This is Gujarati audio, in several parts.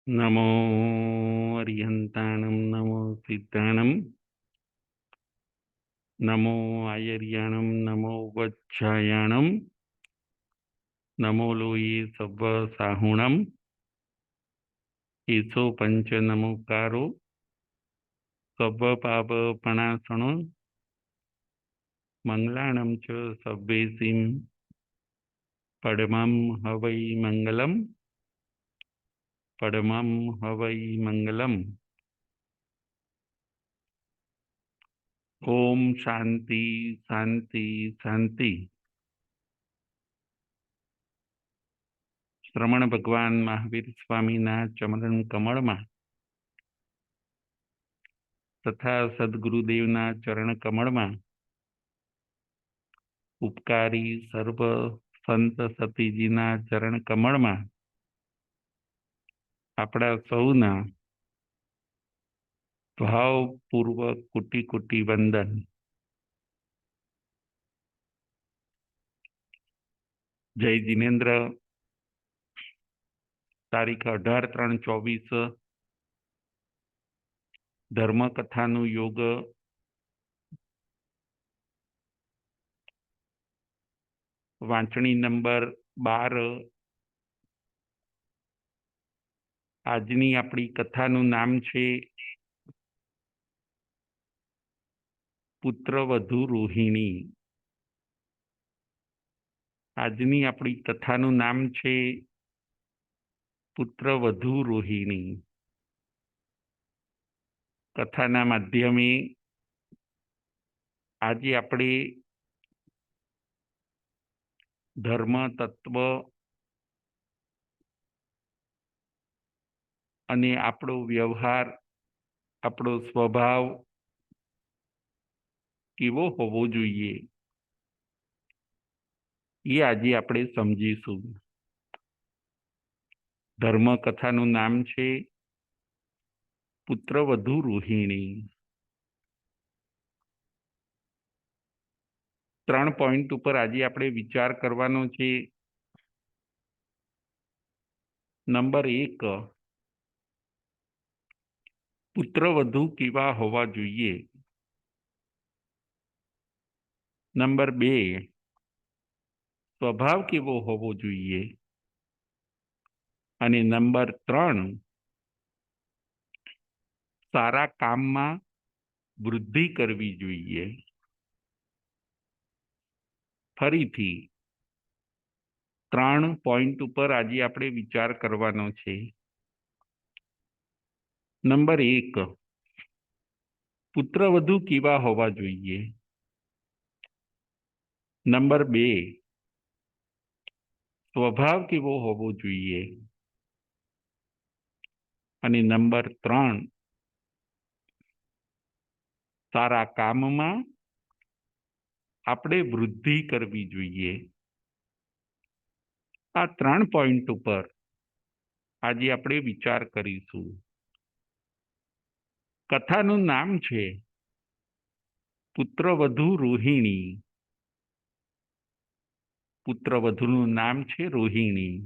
नमो अरिहन्ताणं नमो सिद्धाणं नमो आयर्याणं नमो वज्रायाणं नमो लोये सव्व साहुणं ईशो पंच नमोकारो सव्व पाप पणासणो मंगलाणं च सव्वेसिं पडमं हवै मंगलम पडमं हवै मंगलम। ओम शांति शांति शांति। श्रमण भगवान महावीर स्वामीना चरण कमळमां तथा सद्गुरुदेवना चरण कमळमां उपकारी सर्व संत सतीजीना चरण कमळमां आपણા સૌના ભાવપૂર્વક કોટી કોટી વંદન। જય જીનેન્દ્ર। તારીખ 18/3/24 ધર્મકથાનું યોગ વાંચણી નંબર 12। આજની આપણી કથાનું નામ છે પુત્રવધુ રોહિણી। આજની આપણી કથાનું નામ છે પુત્રવધુ રોહિણી। કથાના માધ્યમે આજે આપણે ધર્મ તત્વ અને આપણો વ્યવહાર, આપણો સ્વભાવ કેવો હોવો જોઈએ એ આજે આપણે સમજીશું। ધર્મકથાનું નામ છે પુત્રવધુ રોહિણી। 3 પોઈન્ટ ઉપર આજે આપણે વિચાર કરવાનો છે। નંબર 1, પુત્રવધુ કેવા હોવા જોઈએ। નંબર 2, સ્વભાવ કેવો હોવો જોઈએ। અને નંબર 3, સારા કામમાં વૃદ્ધિ કરવી જોઈએ। ફરીથી 3 પોઈન્ટ ઉપર આજે આપણે વિચાર કરવાનો છે। નંબર 1, પુત્રવધુ કેવા હોવા જોઈએ। નંબર 2, સ્વભાવ કેવો હોવો જોઈએ। અને નંબર 3, સારા કામમાં આપણે વૃદ્ધિ કરવી જોઈએ। આ 3 પોઈન્ટ ઉપર આજે આપણે વિચાર કરીશું। કથાનું નામ છે પુત્રવધુ રોહિણી। પુત્રવધુનું નામ છે રોહિણી।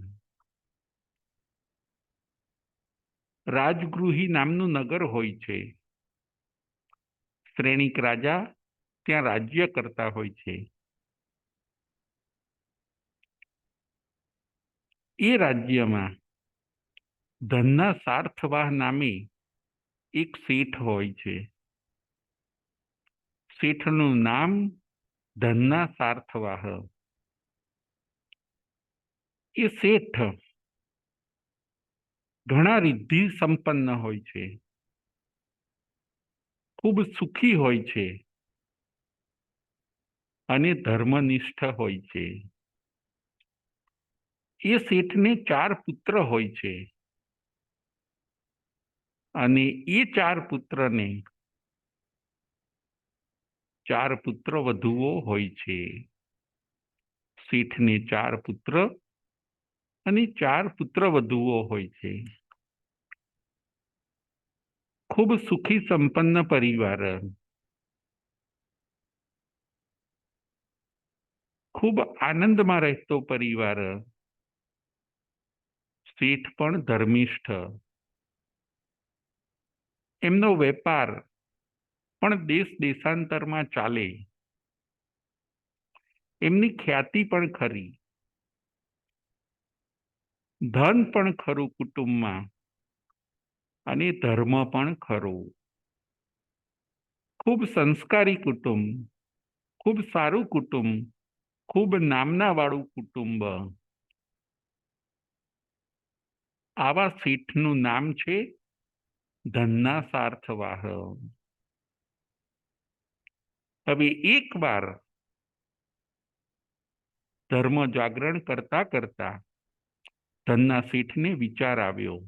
રાજગૃહી નામનું નગર હોય છે। શ્રેણિક રાજા ત્યાં રાજ્ય કરતા હોય છે। એ રાજ્યમાં ધનના સાર્થવાહ નામે એક શેઠ હોય છે। શેઠનું નામ ધનના સાર્થવાહ। એ શેઠ ઘણા રિદ્ધિ સંપન્ન હોય છે, ખૂબ સુખી હોય છે અને ધર્મનિષ્ઠ હોય છે। એ શેઠને 4 પુત્ર હોય છે અને એ 4 પુત્રને 4 પુત્રવધુઓ હોય છે। શેઠને 4 પુત્ર અને 4 પુત્રવધુઓ હોય છે। ખૂબ સુખી સંપન્ન પરિવાર, ખૂબ આનંદમાં રહેતો પરિવાર। શેઠ પણ ધર્મિષ્ઠ, એમનો વેપાર પણ દેશ દેશાંતરમાં ચાલે, એમની ખ્યાતિ પણ ખરી, ધન પણ ખરું કુટુંબમાં અને ધર્મ પણ ખરો. ખૂબ સંસ્કારી કુટુંબ, ખૂબ સારું કુટુંબ, ખૂબ નામના વાળું કુટુંબ. આવા શેઠનું નામ છે ધનના સાર્થવાહ. હવે એકવાર ધર્મ જાગરણ કરતા કરતા ધનના શેઠને વિચાર આવ્યો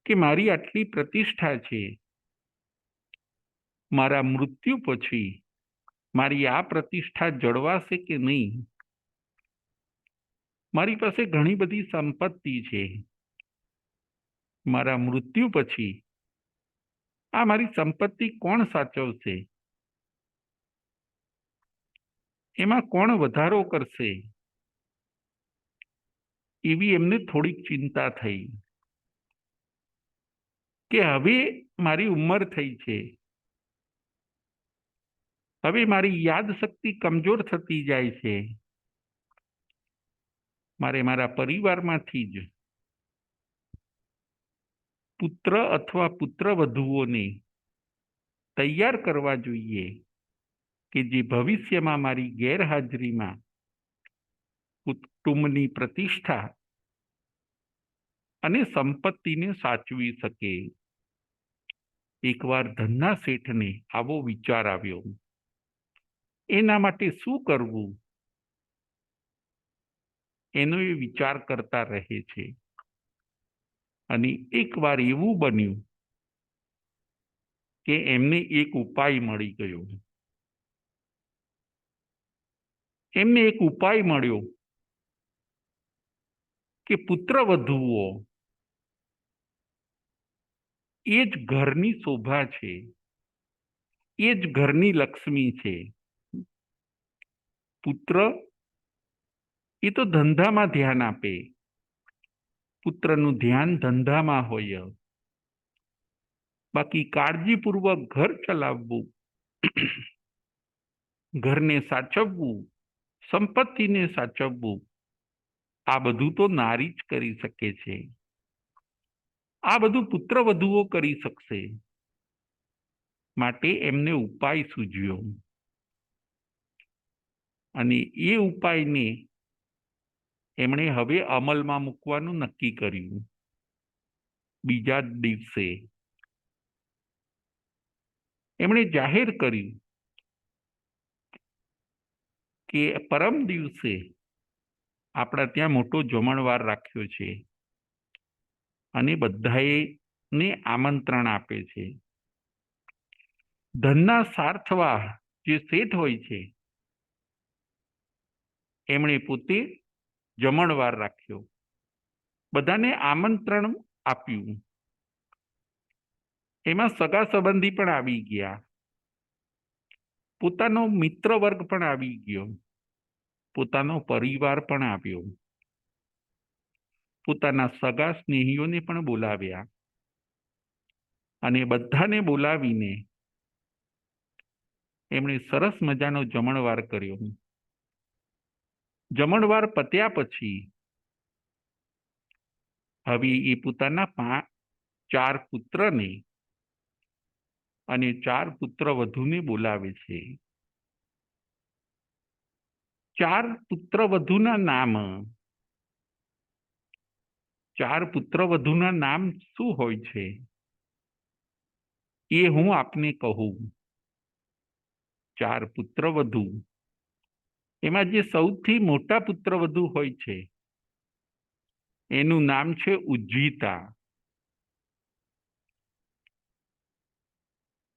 કે મારી આટલી પ્રતિષ્ઠા છે, મારા મૃત્યુ પછી મારી આ પ્રતિષ્ઠા જળવાશે કે નહીં? મારી પાસે ઘણી બધી સંપત્તિ છે, મારા મૃત્યુ પછી આ મારી સંપત્તિ કોણ સાચવશે? એમાં કોણ વધારો કરશે? એવી એમને થોડીક ચિંતા થઈ કે હવે મારી ઉંમર થઈ છે, હવે મારી યાદ શક્તિ કમજોર થતી જાય છે, મારે મારા પરિવારમાંથી જ પુત્ર અથવા પુત્રવધુઓને તૈયાર કરવા જોઈએ કે જે ભવિષ્યમાં મારી ગેરહાજરીમાં કુટુંબની પ્રતિષ્ઠા અને સંપત્તિને સાચવી શકે. એકવાર ધનના શેઠને આવો વિચાર આવ્યો. એના માટે શું કરવું એનો એ વિચાર કરતા રહે છે. અને એકવાર એવું બન્યું કે એમને એક ઉપાય મળી ગયો. એમને એક ઉપાય મળ્યો કે પુત્રવધુઓ એ જ ઘરની શોભા છે, એ જ ઘરની લક્ષ્મી છે. પુત્ર એ તો ધંધામાં ધ્યાન આપે, પુત્રનું ધ્યાન ધંધામાં હોય, બાકી કાળજીપૂર્વક ઘર ચલાવવું, ઘરને સાચવવું, સંપત્તિને સાચવવું, આ બધું તો નારી જ કરી શકે છે. આ બધું પુત્રવધુઓ કરી શકશે. માટે એમને ઉપાય સૂઝ્યો અને એ ઉપાયને એમણે હવે અમલમાં મૂકવાનું નક્કી કર્યું. બીજા જ દિવસે એમણે જાહેર કર્યું કે પરમ દિવસે આપણા ત્યાં મોટો જમણવાર રાખ્યો છે અને બધાને આમંત્રણ આપે છે. ધનના સાર્થવાહ જે શેઠ હોય છે એમણે પોતે જમણવાર રાખ્યો, બધાને આમંત્રણ આપ્યું. એમાં સગા સંબંધી પણ આવી ગયા, પોતાનો મિત્ર વર્ગ પણ આવી ગયો, પોતાનો પરિવાર પણ આવ્યો, પોતાના સગા સ્નેહીઓને પણ બોલાવ્યા અને બધાને બોલાવીને એમણે સરસ મજાનો જમણવાર કર્યો. જમણવાર પત્યા પછી હવે એ પોતાના 4 પુત્રને અને 4 પુત્રવધુને બોલાવે છે. 4 પુત્રવધુના નામ, 4 પુત્રવધુના નામ શું હોય છે એ હું આપને કહું. 4 પુત્રવધુ, એમાં જે સૌથી મોટા પુત્રવધુ હોય છે એનું નામ છે ઉજ્જીતા.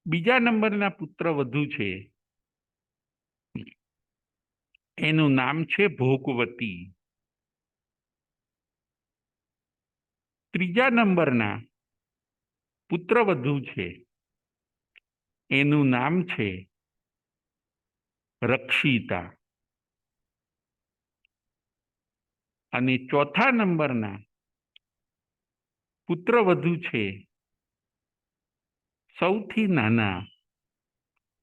બીજા નંબરના પુત્રવધુ છે એનું નામ છે ભોગવતી. ત્રીજા નંબરના પુત્રવધુ છે એનું નામ છે રક્ષિતા. અને ચોથા નંબરના પુત્રવધુ છે સૌથી નાના,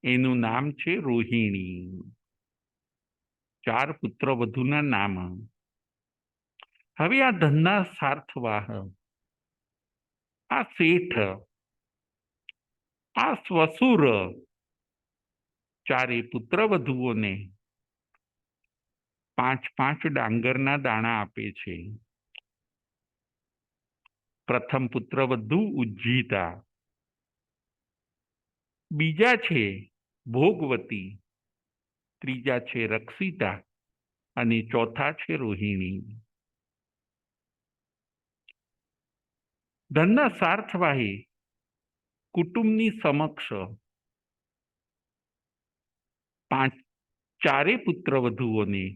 એનું નામ છે રોહિણી. 4 પુત્રવધુના નામ. હવે આ ધનના સાર્થવાહ, આ શેઠ, આ શ્વસુર, ચારે પુત્રવધુઓને 5-5 ડાંગરના દાણા આપે છે. પ્રથમ પુત્રવધુ ઉજ્જીતા, બીજા છે ભોગવતી, ત્રીજા છે રક્ષિતા અને ચોથા છે રોહિણી. ધનના સાર્થવાહે કુટુંબની સમક્ષ 4 પુત્રવધુઓને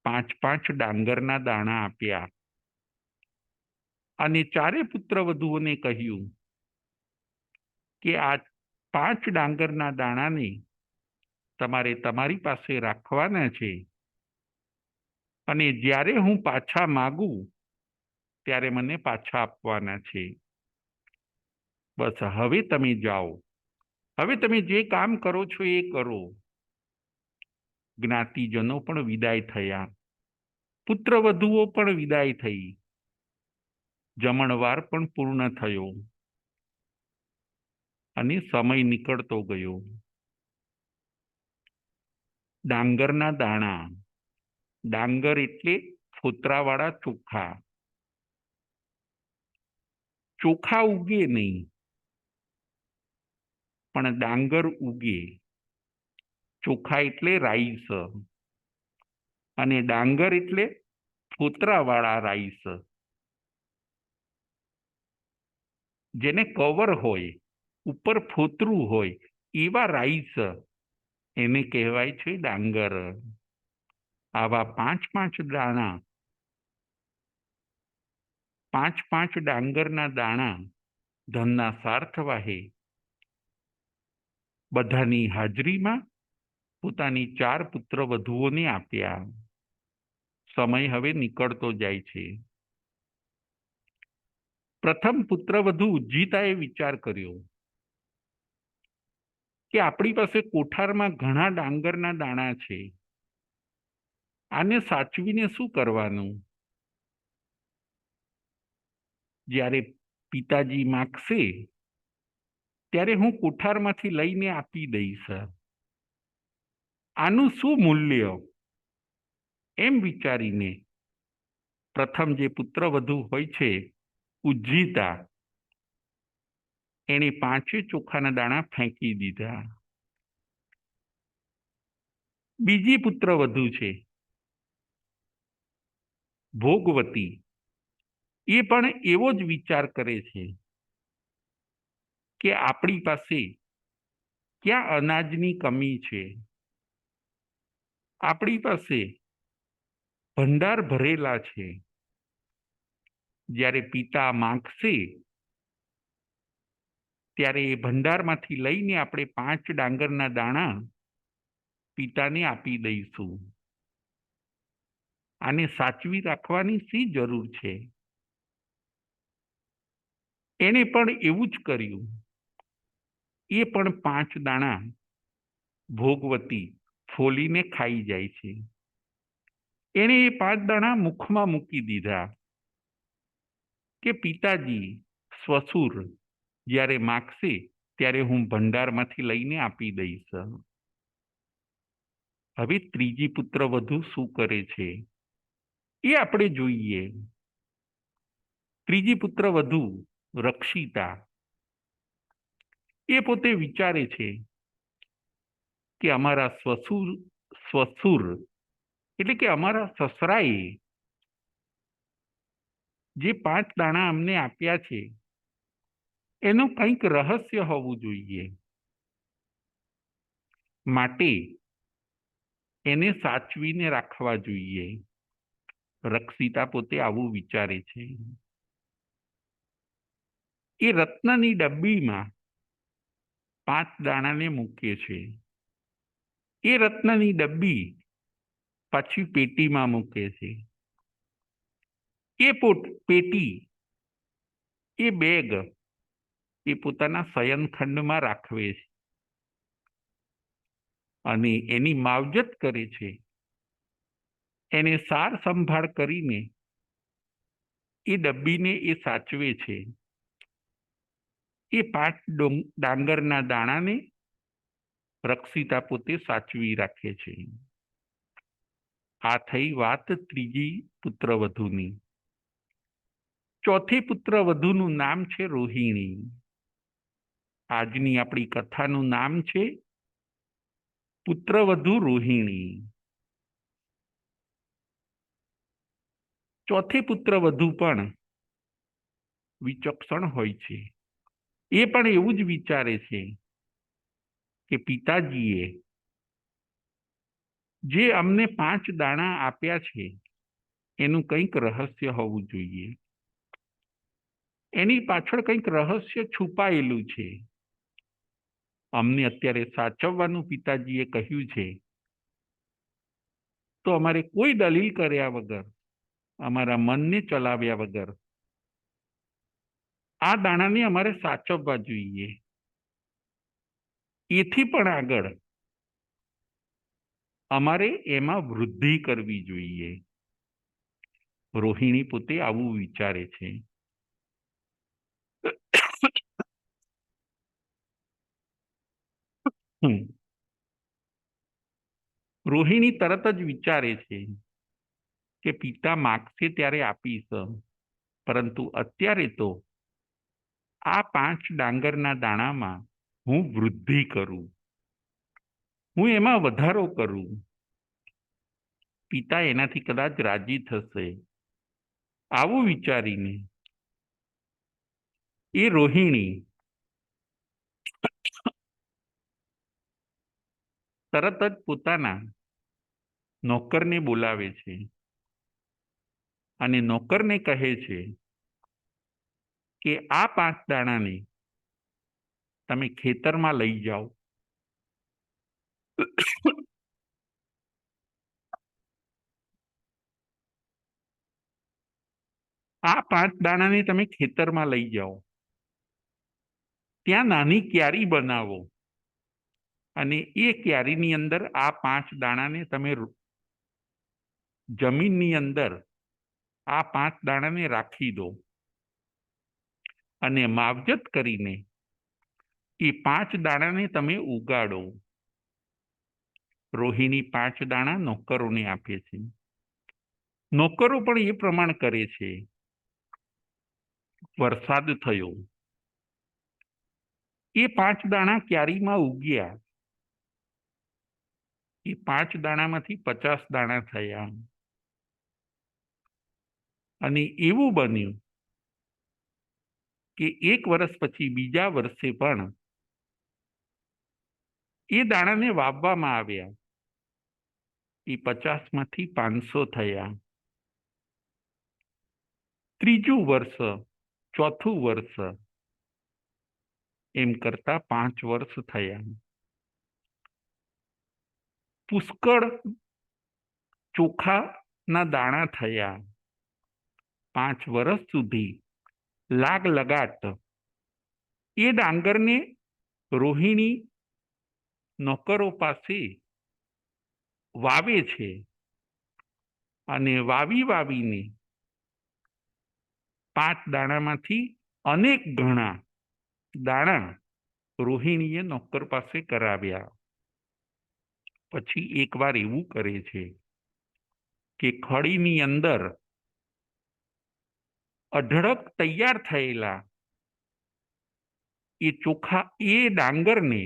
5-5 ડાંગરના દાણા આપ્યા અને 4 પુત્રવધુઓને કહ્યું કે આ 5 ડાંગરના દાણાને તમારે તમારી પાસે રાખવાના છે અને જ્યારે હું પાછા માગું ત્યારે મને પાછા આપવાના છે. બસ હવે તમે જાઓ, હવે તમે જે કામ કરો છો એ કરો. જ્ઞાતિજનો પણ વિદાય થયા, પુત્રવધુઓ પણ વિદાય થઈ, જમણવાર પણ પૂર્ણ થયો અને સમય નીકળતો ગયો. ડાંગરના દાણા, ડાંગર એટલે ફોતરાવાળા ચોખા. ચોખા ઉગે નહીં, પણ ડાંગર ઉગે. ચોખા એટલે રાઈસ અને ડાંગર એટલે ફોતરાવાળા રાઈસ, જેને કવર હોય, ઉપર ફોતરું હોય એવા રાઈસ, એને કહેવાય છે ડાંગર. આવા 5-5 દાણા, 5-5 ડાંગરના દાણા ધનના સાર્થવાહે બધાની હાજરીમાં પોતાની 4 પુત્રવધુઓને આપ્યા. સમય હવે નીકળતો જાય છે. પ્રથમ પુત્રવધુ ઉજ્જીતાએ વિચાર કર્યો કે આપણી પાસે કોઠારમાં ઘણા ડાંગરના દાણા છે, આને સાચવીને શું કરવાનું? જ્યારે પિતાજી માગશે ત્યારે હું કોઠારમાંથી લઈને આપી દઈશ. આનું શું મૂલ્ય? એમ વિચારીને પ્રથમ જે પુત્રવધુ હોય છે ઉજ્જીતા, એણે 5 ચોખાના દાણા ફેંકી દીધા. બીજી પુત્રવધુ છે ભોગવતી, એ પણ એવો જ વિચાર કરે છે કે આપણી પાસે ક્યાં અનાજની કમી છે, આપણી પાસે ભંડાર ભરેલા છે. જ્યારે પિતા માંગશે ત્યારે એ ભંડારમાંથી લઈને આપણે 5 ડાંગરના દાણા પિતાને આપી દઈશું. આને સાચવી રાખવાની શી જરૂર છે? એણે પણ એવું જ કર્યું. એ પણ 5 દાણા ભોગવતી ફોલીને ખાઈ જાય છે. એણે એ 5 દાણા મુખમાં મૂકી દીધા કે પિતાજી શ્વસુર જ્યારે માગશે ત્યારે હું ભંડારમાંથી લઈને આપી દઈશ. હવે ત્રીજી પુત્રવધુ શું કરે છે એ આપણે જોઈએ. ત્રીજી પુત્રવધુ રક્ષિતા, એ પોતે વિચારે છે કે અમારા શ્વસુર એટલે કે અમારા સસરાએ જે 5 દાણા અમને આપ્યા છે એનું કંઈક રહસ્ય હોવું જોઈએ, માટે એને સાચવીને રાખવા જોઈએ. રક્ષિતા પોતે આવું વિચારે છે. એ રત્નની ડબ્બીમાં 5 દાણાને મૂકે છે. એ રત્નની ડબ્બી પાછી પેટીમાં મૂકે છે. એ પેટી એ બેગ એ પોતાના શયનખંડમાં રાખવે છે અને એની માવજત કરે છે. એને સાર સંભાળ કરીને એ ડબ્બીને એ સાચવે છે. એ 5 ડાંગરના દાણાને રક્ષિતા પોતે સાચવી રાખે છે. આ થઈ વાત ત્રીજી પુત્રવધૂની. ચોથી પુત્રવધૂનું નામ છે રોહિણી. આજની આપણી કથાનું નામ છે પુત્રવધુ રોહિણી. ચોથી પુત્રવધુ પણ વિચક્ષણ હોય છે. એ પણ એવું જ વિચારે છે કે પિતાજીએ જે અમને 5 દાણા આપ્યા છે એનું કંઈક રહસ્ય હોવું જોઈએ. એની પાછળ કંઈક રહસ્ય છુપાયેલું છે. અમને અત્યારે સાચવવાનું પિતાજીએ કહ્યું છે તો અમારે કોઈ દલીલ કર્યા વગર, અમારા મનને ચલાવ્યા વગર આ દાણાને અમારે સાચવવા જોઈએ. એથી પણ આગળ અમારે એમાં વૃદ્ધિ કરવી જોઈએ. રોહિણી પોતે આવું વિચારે છે. રોહિણી તરત જ વિચારે છે કે પિતા માગશે ત્યારે આપીશ, પરંતુ અત્યારે તો આ 5 ડાંગરના દાણામાં હું વૃદ્ધિ કરું, હું એમાં વધારો કરું. પિતા એનાથી કદાચ રાજી થશે. આવું વિચારીને એ રોહિણી તરત જ પોતાના નોકરને બોલાવે છે અને નોકરને કહે છે કે આ 5 દાણાને તમે ખેતરમાં લઈ જાઓ. આ 5 દાણાને તમે ખેતરમાં લઈ જાઓ, ત્યાં નાની ક્યારી બનાવો અને એ ક્યારીની અંદર આ 5 દાણાને તમે જમીનની અંદર આ 5 દાણાને રાખી દો અને માવજત કરીને એ 5 દાણાને તમે ઉગાડો. રોહિણી 5 દાણા નોકરોને આપે છે. નોકરો પણ એ પ્રમાણ કરે છે. વરસાદ થયો. એ 5 દાણા ક્યારીમાં ઉગ્યા. એ 5 દાણામાંથી 50 દાણા થયા. અને એવું બન્યું કે 1 વર્ષ પછી બીજા વર્ષે પણ એ દાણાને વાવવામાં આવ્યા. એ 50માંથી 500 થયા. ત્રીજું વર્ષ, ચોથું વર્ષ, એમ કરતા 5 વર્ષ થયા. પુષ્કળ ચોખાના દાણા થયા. 5 વર્ષ સુધી લાગ લગાટ એ ડાંગરને રોહિણી નોકરો પાસે વાવે છે અને વાવીને 5 દાણામાંથી અનેક ગણા દાણા રોહિણીએ નોકર પાસે કરાવ્યા. પછી એકવાર એવું કરે છે કે ખડીની અંદર અઢળક તૈયાર થયેલા એ ડાંગરને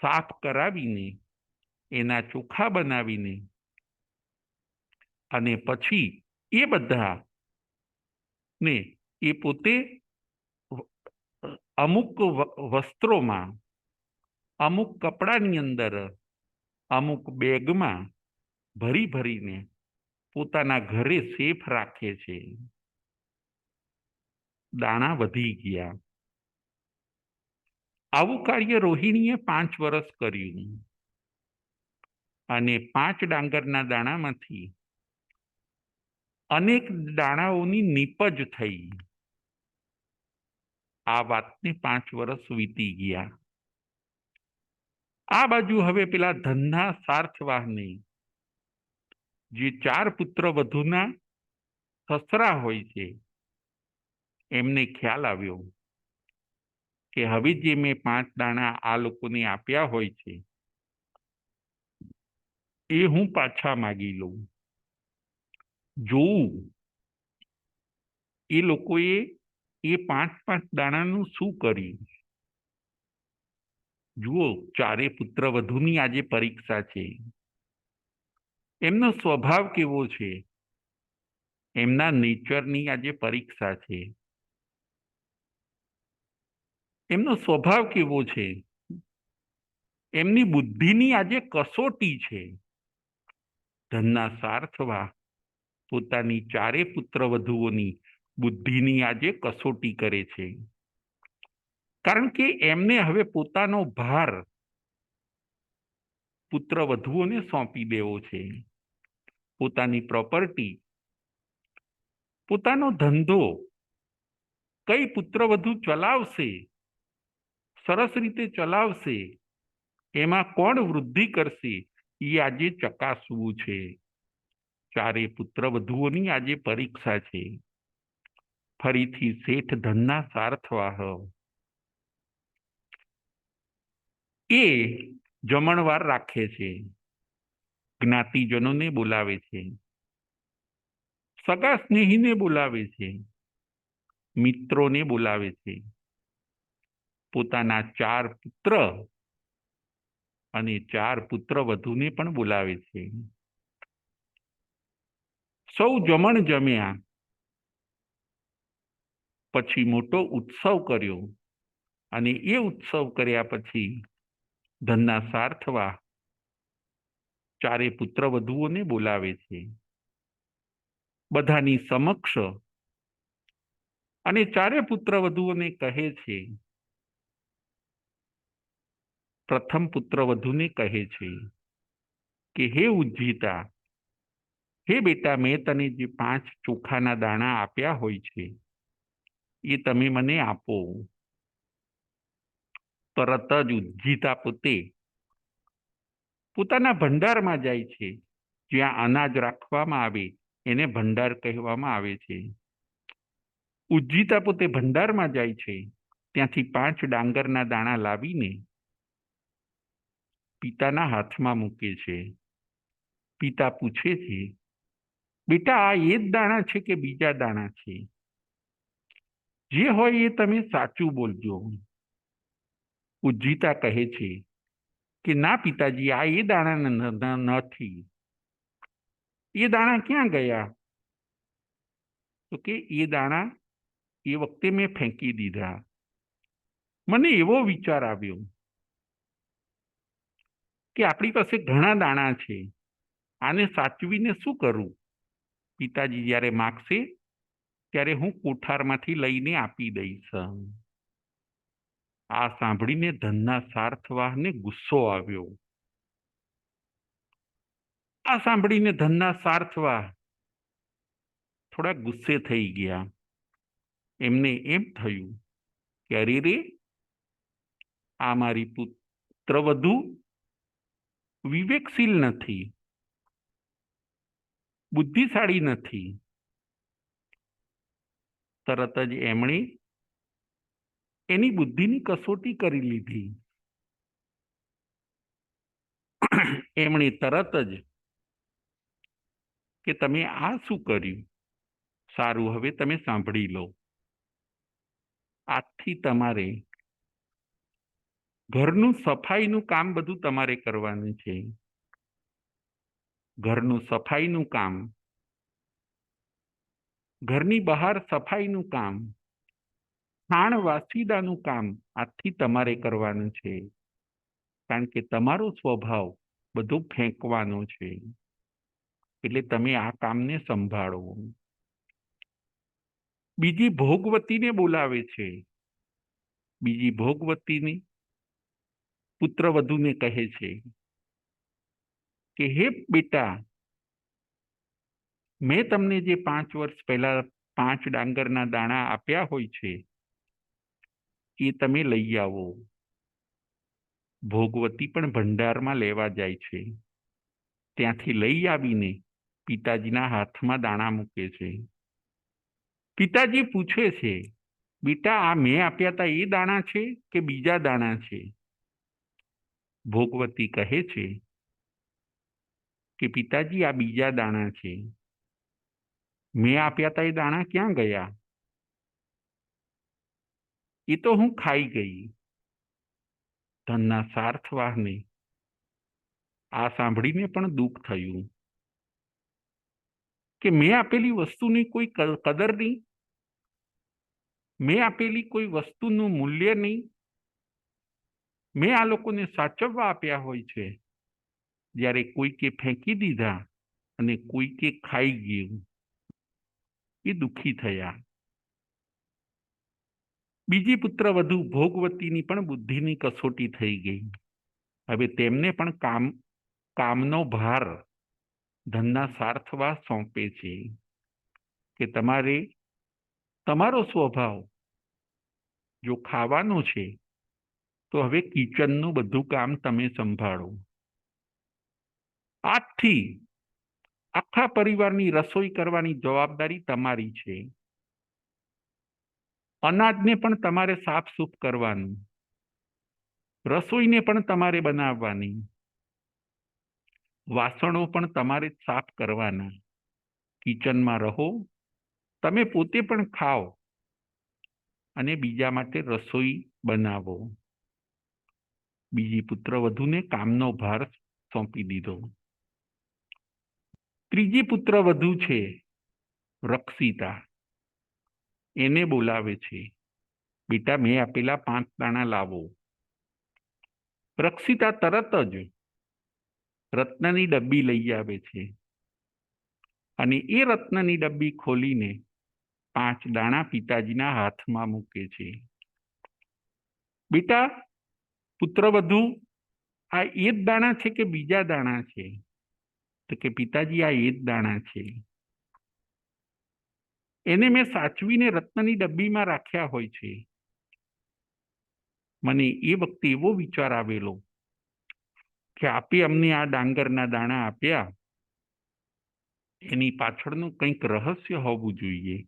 સાફ કરાવીને એના ચોખા બનાવીને અને પછી એ બધા ને એ પોતે અમુક વસ્ત્રોમાં, અમુક કપડાની અંદર, અમુક બેગમાં ભરીને પોતાના ઘરે સેફ રાખે છે. દાણા વધી ગયા. આવું કાર્ય રોહિણીએ 5 વર્ષ કર્યું અને 5 ડાંગરના દાણામાંથી અનેક દાણાઓની નીપજ થઈ. આ વાતને 5 વર્ષ વીતી ગયા. આ બાજુ હવે પેલા ધનના સાર્થવાહને જે 4 પુત્ર વધુના સસરા હોય છે એમને ખ્યાલ આવ્યો કે હવે જે મેં 5 દાણા આ લોકોને આપ્યા હોય છે એ હું પાછા માગી લઉં. જોવું એ લોકોએ એ 5 દાણાનું શું કર્યું. જુઓ, 4 પુત્ર વધુની આજે પરીક્ષા છે. એમનો સ્વભાવ કેવો છે, એમના નેચરની આજે પરીક્ષા છે. એમનો સ્વભાવ કેવો છે, એમની બુદ્ધિની આજે કસોટી છે. ધનના સાર્થવા પોતાની 4 પુત્ર વધુઓની બુદ્ધિની આજે કસોટી કરે છે. કારણ કે એમને હવે પોતાનો ભાર પુત્ર વધુઓને સોંપી દેવો છે. પોતાની પ્રોપર્ટી, પોતાનો ધંધો કઈ પુત્ર વધુ ચલાવશે, સરસ રીતે ચલાવશે, એમાં કોણ વૃદ્ધિ કરશે એ આજે ચકાસવું છે. 4 પુત્ર વધુઓની આજે પરીક્ષા છે. ફરીથી શેઠ ધનના સાર્થવાહ એ જમણવાર રાખે છે. જ્ઞાતિજનોને બોલાવે છે, સગા સ્નેહીને બોલાવે છે, મિત્રોને બોલાવે છે. પોતાના 4 પુત્ર અને 4 પુત્ર વધુને પણ બોલાવે છે. સૌ જમણ જમ્યા પછી મોટો ઉત્સવ કર્યો અને એ ઉત્સવ કર્યા પછી ધનના સાર્થવા 4 પુત્ર વધુઓને બોલાવે છે બધાની સમક્ષ અને 4 પુત્ર વધુઓને કહે છે, પ્રથમ પુત્ર વધુને કહે છે કે હે ઉજ્જીતા, હે બેટા, મેં તને જે 5 ચોખાના દાણા આપ્યા હોય છે એ તમે મને આપો. તરત જ ઉજ્જીતા પોતે પોતાના ભંડારમાં જાય છે. જ્યાં અનાજ રાખવામાં આવે એને ભંડાર કહેવામાં આવે છે. ઉજ્જીતા પોતે ભંડારમાં જાય છે. ત્યાંથી 5 ડાંગરના દાણા લાવીને પિતાના હાથમાં મૂકે છે. પિતા પૂછે છે, બેટા, આ એ જ દાણા છે કે બીજા દાણા છે? જે હોય એ તમે સાચું બોલજો. ઉજ્જીતા કહે છે કે ના પિતાજી, આ એ દાણા નથી. એ દાણા ક્યાં ગયા? તો કે એ દાણા એ વખતે મેં ફેંકી દીધા. મને એવો વિચાર આવ્યો કે આપણી પાસે ઘણા દાણા છે, આને સાચવીને શું કરું? પિતાજી જ્યારે માગશે ત્યારે હું કોઠારમાંથી લઈને આપી દઈશ. આ સાંભળીને ધનના સાર્થવાહને ગુસ્સો આવ્યો. આ સાંભળીને ધનના સાર્થવાહ થોડા ગુસ્સે થઈ ગયા. એમને એમ થયું કે અરે રે, આ મારી પુત્રવધુ વિવેકશીલ નથી, બુદ્ધિશાળી નથી. તરત જ એમણે એની બુદ્ધિની કસોટી કરી લીધી. એમણે તરત જ કે તમે આ શું કર્યું? સારું, હવે તમે સાંભળી લો. આજથી તમારે ઘરનું સફાઈનું કામ બધું તમારે કરવાનું છે. ઘરનું સફાઈનું કામ, ઘરની બહાર સફાઈનું કામ, થાણ વાસીદાનું કામ આજથી તમારે કરવાનું છે. કારણ કે તમારો સ્વભાવ બધો ફેંકવાનો છે. એટલે તમે આ કામને સંભાળો. બીજી ભોગવતીને બોલાવે છે. બીજી ભોગવતીની પુત્રવધુને કહે છે કે હે બેટા, મેં તમને જે 5 વર્ષ પહેલા 5 ડાંગરના દાણા આપ્યા હોય છે એ તમે લઈ આવો. ભોગવતી પણ ભંડારમાં લેવા જાય છે. ત્યાંથી લઈ આવીને પિતાજીના હાથમાં દાણા મૂકે છે. પિતાજી પૂછે છે, બેટા આ મેં આપ્યા હતા એ દાણા છે કે બીજા દાણા છે? ભોગવતી કહે છે કે પિતાજી આ બીજા દાણા છે. મેં આપ્યા હતા એ દાણા ક્યાં ગયા? એ તો હું ખાઈ ગઈ. ધનના સાર્થવાહને આ સાંભળીને પણ દુઃખ થયું કે મેં આપેલી વસ્તુની કોઈ કદર નહીં, મેં આપેલી કોઈ વસ્તુનું મૂલ્ય નહીં. મેં આ લોકોને સાચવવા આપ્યા હોય છે, જ્યારે કોઈકે ફેંકી દીધા અને કોઈકે ખાઈ ગયું. એ દુઃખી થયા. બીજી પુત્ર વધુ ભોગવતીની પણ બુદ્ધિની કસોટી થઈ ગઈ. હવે તેમને પણ કામનો ભાર ધનના સાર્થવા સોંપે છે કે તમારો સ્વભાવ જો ખાવાનો છે તો હવે કિચનનું બધું કામ તમે સંભાળો. આજથી આખા પરિવારની રસોઈ કરવાની જવાબદારી તમારી છે. અનાજને પણ તમારે સાફ-સૂફ કરવાનું, રસોઈને પણ તમારે બનાવવાની, વાસણો પણ તમારે જ સાફ કરવાના. કિચનમાં રહો, તમે પોતે પણ ખાઓ અને બીજા માટે રસોઈ બનાવો. બીજી પુત્ર વધુને કામનો ભાર સોંપી દીધો. ત્રીજી પુત્ર વધુ છે રક્ષિતા. એને બોલાવે છે, બેટા મેં આપેલા 5 દાણા લાવો. રક્ષિતા તરત જ રત્નની ડબ્બી લઈ આવે છે અને એ રત્નની ડબ્બી ખોલીને 5 દાણા પિતાજીના હાથમાં મૂકે છે. બેટા પુત્ર વધુ, આ એ જ દાણા છે કે બીજા દાણા છે? તો કે પિતાજી આ એ જ દાણા છે. એને મેં સાચવીને રત્નની ડબ્બીમાં રાખ્યા હોય છે. મને એ વખતે એવો વિચાર આવેલો કે આપે અમને આ ડાંગરના દાણા આપ્યા, એની પાછળનું કંઈક રહસ્ય હોવું જોઈએ.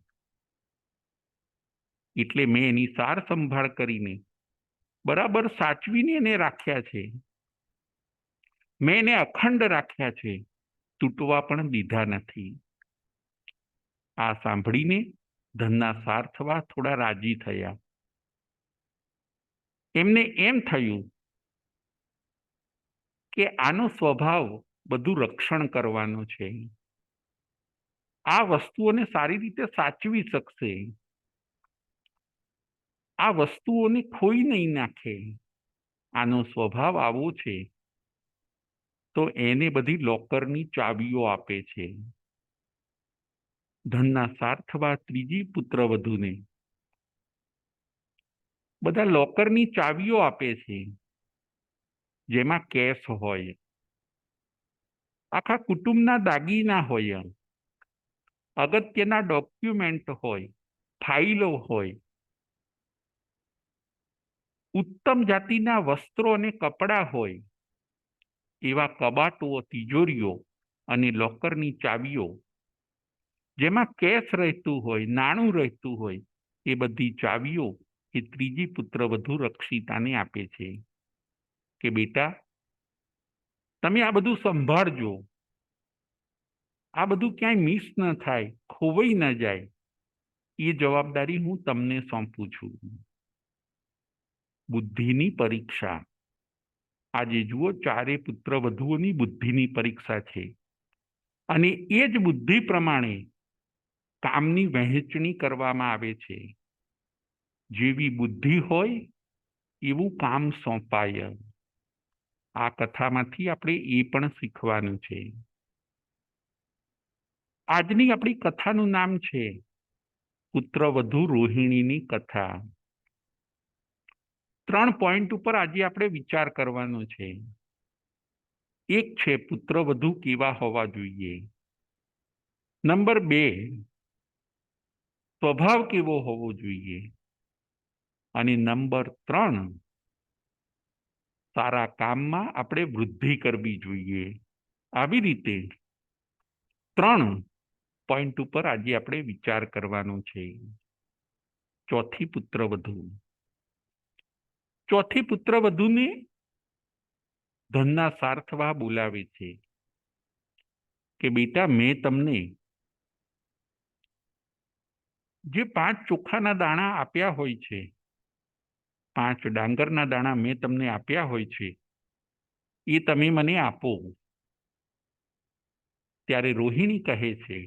એટલે મેં એની સાર સંભાળ કરીને બરાબર સાચવીને એને રાખ્યા છે. મેં એને અખંડ રાખ્યા છે, તૂટવા પણ દીધા નથી. આ સાંભળીને ધનના સાર્થવા થોડા રાજી થયા. એમને એમ થયું કે આનો સ્વભાવ બધું રક્ષણ કરવાનો છે. આ વસ્તુઓને સારી રીતે સાચવી શકશે. આ વસ્તુઓને ખોઈ નહીં નાખે. આનો સ્વભાવ આવો છે. તો એને બધી લોકરની ચાવીઓ આપે છે. ધનના સાર્થવા ત્રીજી પુત્ર વધુને બધા લોકરની ચાવીઓ આપે છે, જેમાં કેશ હોય, આખા કુટુંબના દાગીના હોય, અગત્યના ડોક્યુમેન્ટ હોય, ફાઇલો હોય, ઉત્તમ જાતિના વસ્ત્રો અને કપડાં હોય, એવા કબાટો, તિજોરીઓ અને લોકરની ચાવીઓ, જેમાં કેશ રહેતું હોય, નાણું રહેતું હોય, એ બધી ચાવીઓ એ ત્રીજી પુત્ર વધુ રક્ષિતાને આપે છે કે બેટા તમે આ બધું સંભાળજો. આ બધું ક્યાંય મિસ ન થાય, ખોવાઈ ન જાય, એ જવાબદારી હું તમને સોંપું છું. બુદ્ધિની પરીક્ષા. આજે જુઓ, 4 પુત્ર વધુઓની બુદ્ધિની પરીક્ષા છે અને એ જ બુદ્ધિ પ્રમાણે કામની વહેંચણી કરવામાં આવે છે. જેવી બુદ્ધિ હોય એવું કામ સોંપાય. આ કથામાંથી આપણે એ પણ શીખવાનું છે. આજની આપણી કથાનું નામ છે પુત્રવધુ રોહિણીની કથા. 3 પોઈન્ટ ઉપર આજે આપણે વિચાર કરવાનો છે. એક છે પુત્રવધુ કેવા હોવા જોઈએ. નંબર 2, સ્વભાવ કેવો હોવો જોઈએ. અને નંબર 3, સારા કામમાં આપણે વૃદ્ધિ કરવી જોઈએ. આવી રીતે 3 પોઈન્ટ ઉપર આજે આપણે વિચાર કરવાનો છે. ચોથી પુત્રવધુ. ચોથી પુત્રવધુને ધનના સાર્થવા બોલાવે છે કે બેટા, મેં તમને જે 5 ચોખાના દાણા આપ્યા હોય છે, 5 ડાંગરના દાણા મેં તમને આપ્યા હોય છે, એ તમે મને આપો. ત્યારે રોહિણી કહે છે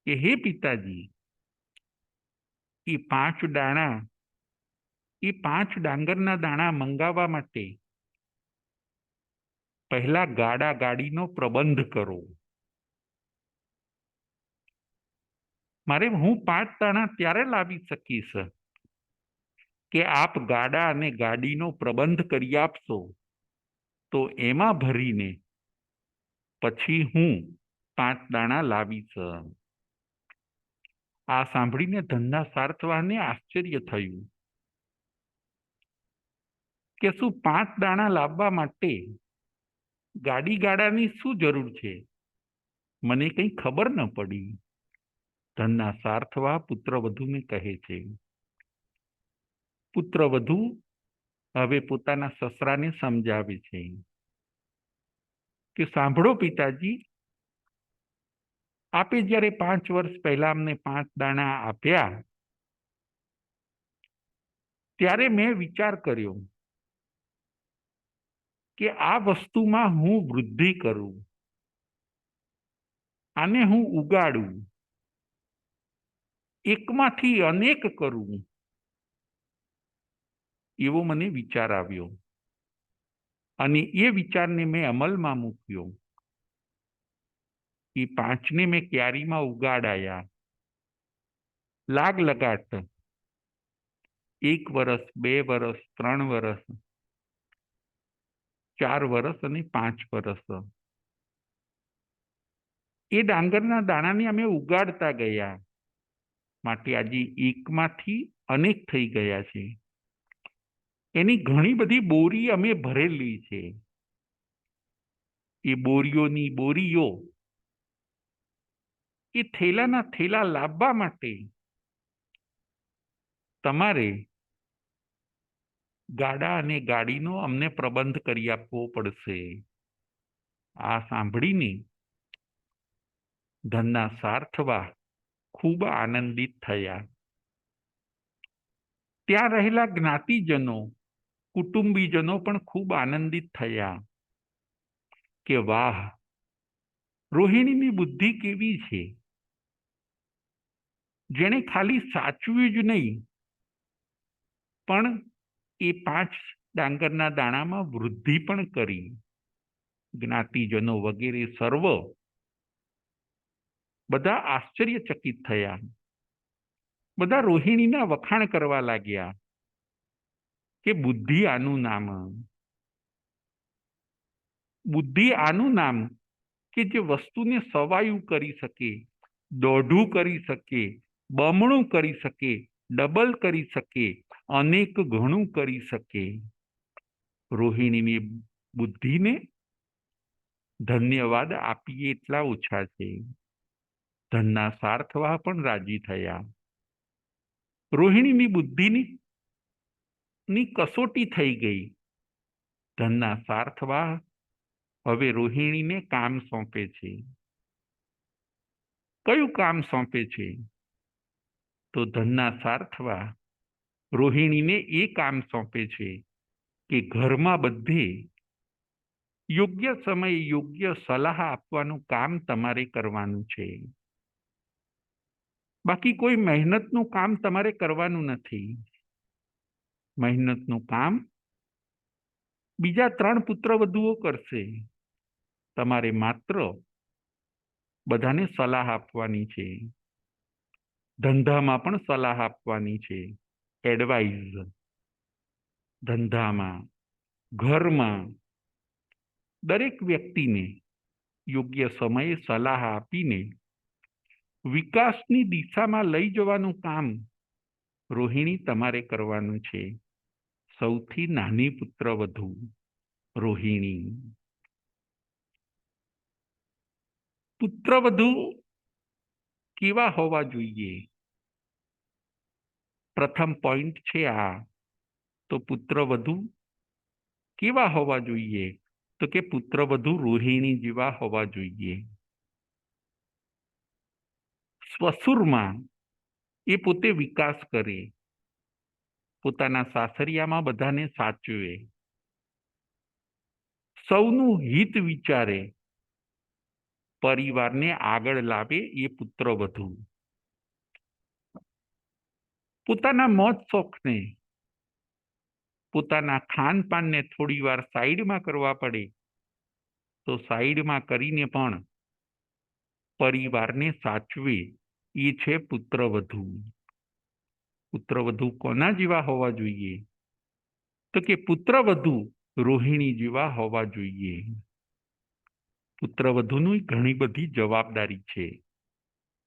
કે હે પિતાજી, એ 5 દાણા, એ 5 ડાંગરના દાણા મંગાવવા માટે પહેલા ગાડા ગાડીનો પ્રબંધ કરો. હું 5 દાણા ત્યારે લાવી શકીશ કે આપ ગાડા અને ગાડીનો પ્રબંધ કરી આપશો, તો એમાં ભરીને પછી હું 5 દાણા લાવીશ. આ સાંભળીને ધનના સાર્થવાને આશ્ચર્ય થયું કે શું 5 દાણા લાવવા માટે ગાડી ગાડાની શું જરૂર છે? મને કંઈ ખબર ન પડી. ધનના સાર્થવા પુત્રવધુને કહે છે. પુત્રવધુ હવે પોતાના સસરાને સમજાવે છે કે સાંભળો પિતાજી, આપે જ્યારે 5 વર્ષ પહેલા અમને 5 દાણા આપ્યા, ત્યારે મેં વિચાર કર્યો કે આ વસ્તુમાં હું વૃદ્ધિ કરું, આને હું ઉગાડું, એકમાંથી અનેક કરું, એવો મને વિચાર આવ્યો અને એ વિચારને મેં અમલમાં મૂક્યો. એ 5ને મેં ક્યારીમાં ઉગાડાયા, લાગ લગાટ 1 વર્ષ, 2 વર્ષ, 3 વર્ષ, 4 વર્ષ અને 5 વર્ષ. એ ડાંગરના દાણાને અમે ઉગાડતા ગયા, માટે આજે એકમાંથી અનેક થઈ ગયા છે. એની ઘણી બધી બોરી અમે ભરેલી છે. એ બોરીઓની બોરીઓ, એ થેલાના થેલા લાવવા માટે તમારે ગાડા અને ગાડીનો અમને પ્રબંધ કરી આપવો પડશે. આ સાંભળીને ધનના સાર્થવા ખૂબ આનંદિત થયા. ત્યાં રહેલા જ્ઞાતિજનો, કુટુંબીજનો પણ ખૂબ આનંદિત થયા કે વાહ, રોહિણીની બુદ્ધિ કેવી છે! જેણે ખાલી સાચવ્યું જ નહીં, પણ એ 5 ડાંગરના દાણામાં વૃદ્ધિ પણ કરી. જ્ઞાતિજનો વગેરે સર્વ બધા આશ્ચર્યચકિત થયા. બધા રોહિણીના વખાણ કરવા લાગ્યા કે બુદ્ધિ આનું નામ, બુદ્ધિ આનું નામ કે જે વસ્તુને સવાયું કરી શકે, દોઢું કરી શકે, બમણું કરી શકે, ડબલ કરી શકે, અનેક ઘણું કરી શકે. રોહિણીની બુદ્ધિને ધન્યવાદ આપીએ એટલા ઓછા છે. ધનના સાર્થવા પણ રાજી થયા. રોહિણીની બુદ્ધિની કસોટી થઈ ગઈ. ધનના સાર્થવા હવે રોહિણીને કામ સોંપે છે. કયું કામ સોંપે છે? તો ધનના સાર્થવા રોહિણીને એ કામ સોંપે છે કે ઘરમાં બધે યોગ્ય સમયે યોગ્ય સલાહ આપવાનું કામ તમારે કરવાનું છે. બાકી કોઈ મહેનતનું કામ તમારે કરવાનું નથી. મહેનતનું કામ બીજા 3 પુત્રવધુઓ કરશે. તમારે માત્ર બધાને સલાહ આપવાની છે. ધંધામાં પણ સલાહ આપવાની છે. એડવાઇઝ, ધંધામાં, ઘરમાં દરેક વ્યક્તિને યોગ્ય સમયે સલાહ આપીને વિકાસની દિશામાં લઈ જવાનું કામ રોહિણી તમારે કરવાનું છે. સૌથી નાની પુત્રવધુ રોહિણી. પુત્રવધુ કેવા હોવા જોઈએ? પ્રથમ પોઈન્ટ છે આ. તો પુત્રવધુ કેવા હોવા જોઈએ? તો કે પુત્રવધુ રોહિણી જેવા હોવા જોઈએ. સ્વસુરમાં એ પોતે વિકાસ કરે, પોતાના સાસરિયામાં બધાને સાચવે, સૌનું હિત વિચારે, પરિવારને આગળ લાવે એ પુત્રવધુ. પોતાના મોજ શોખને, પોતાના ખાનપાનને થોડી વાર સાઈડમાં કરવા પડે તો સાઈડમાં કરીને પણ પરિવારને સાચવે એ છે પુત્રવધુ. પુત્રવધુ કોના જેવા હોવા જોઈએ? તો કે પુત્રવધુ રોહિણી જેવા હોવા જોઈએ. પુત્રવધુની ઘણી બધી જવાબદારી છે.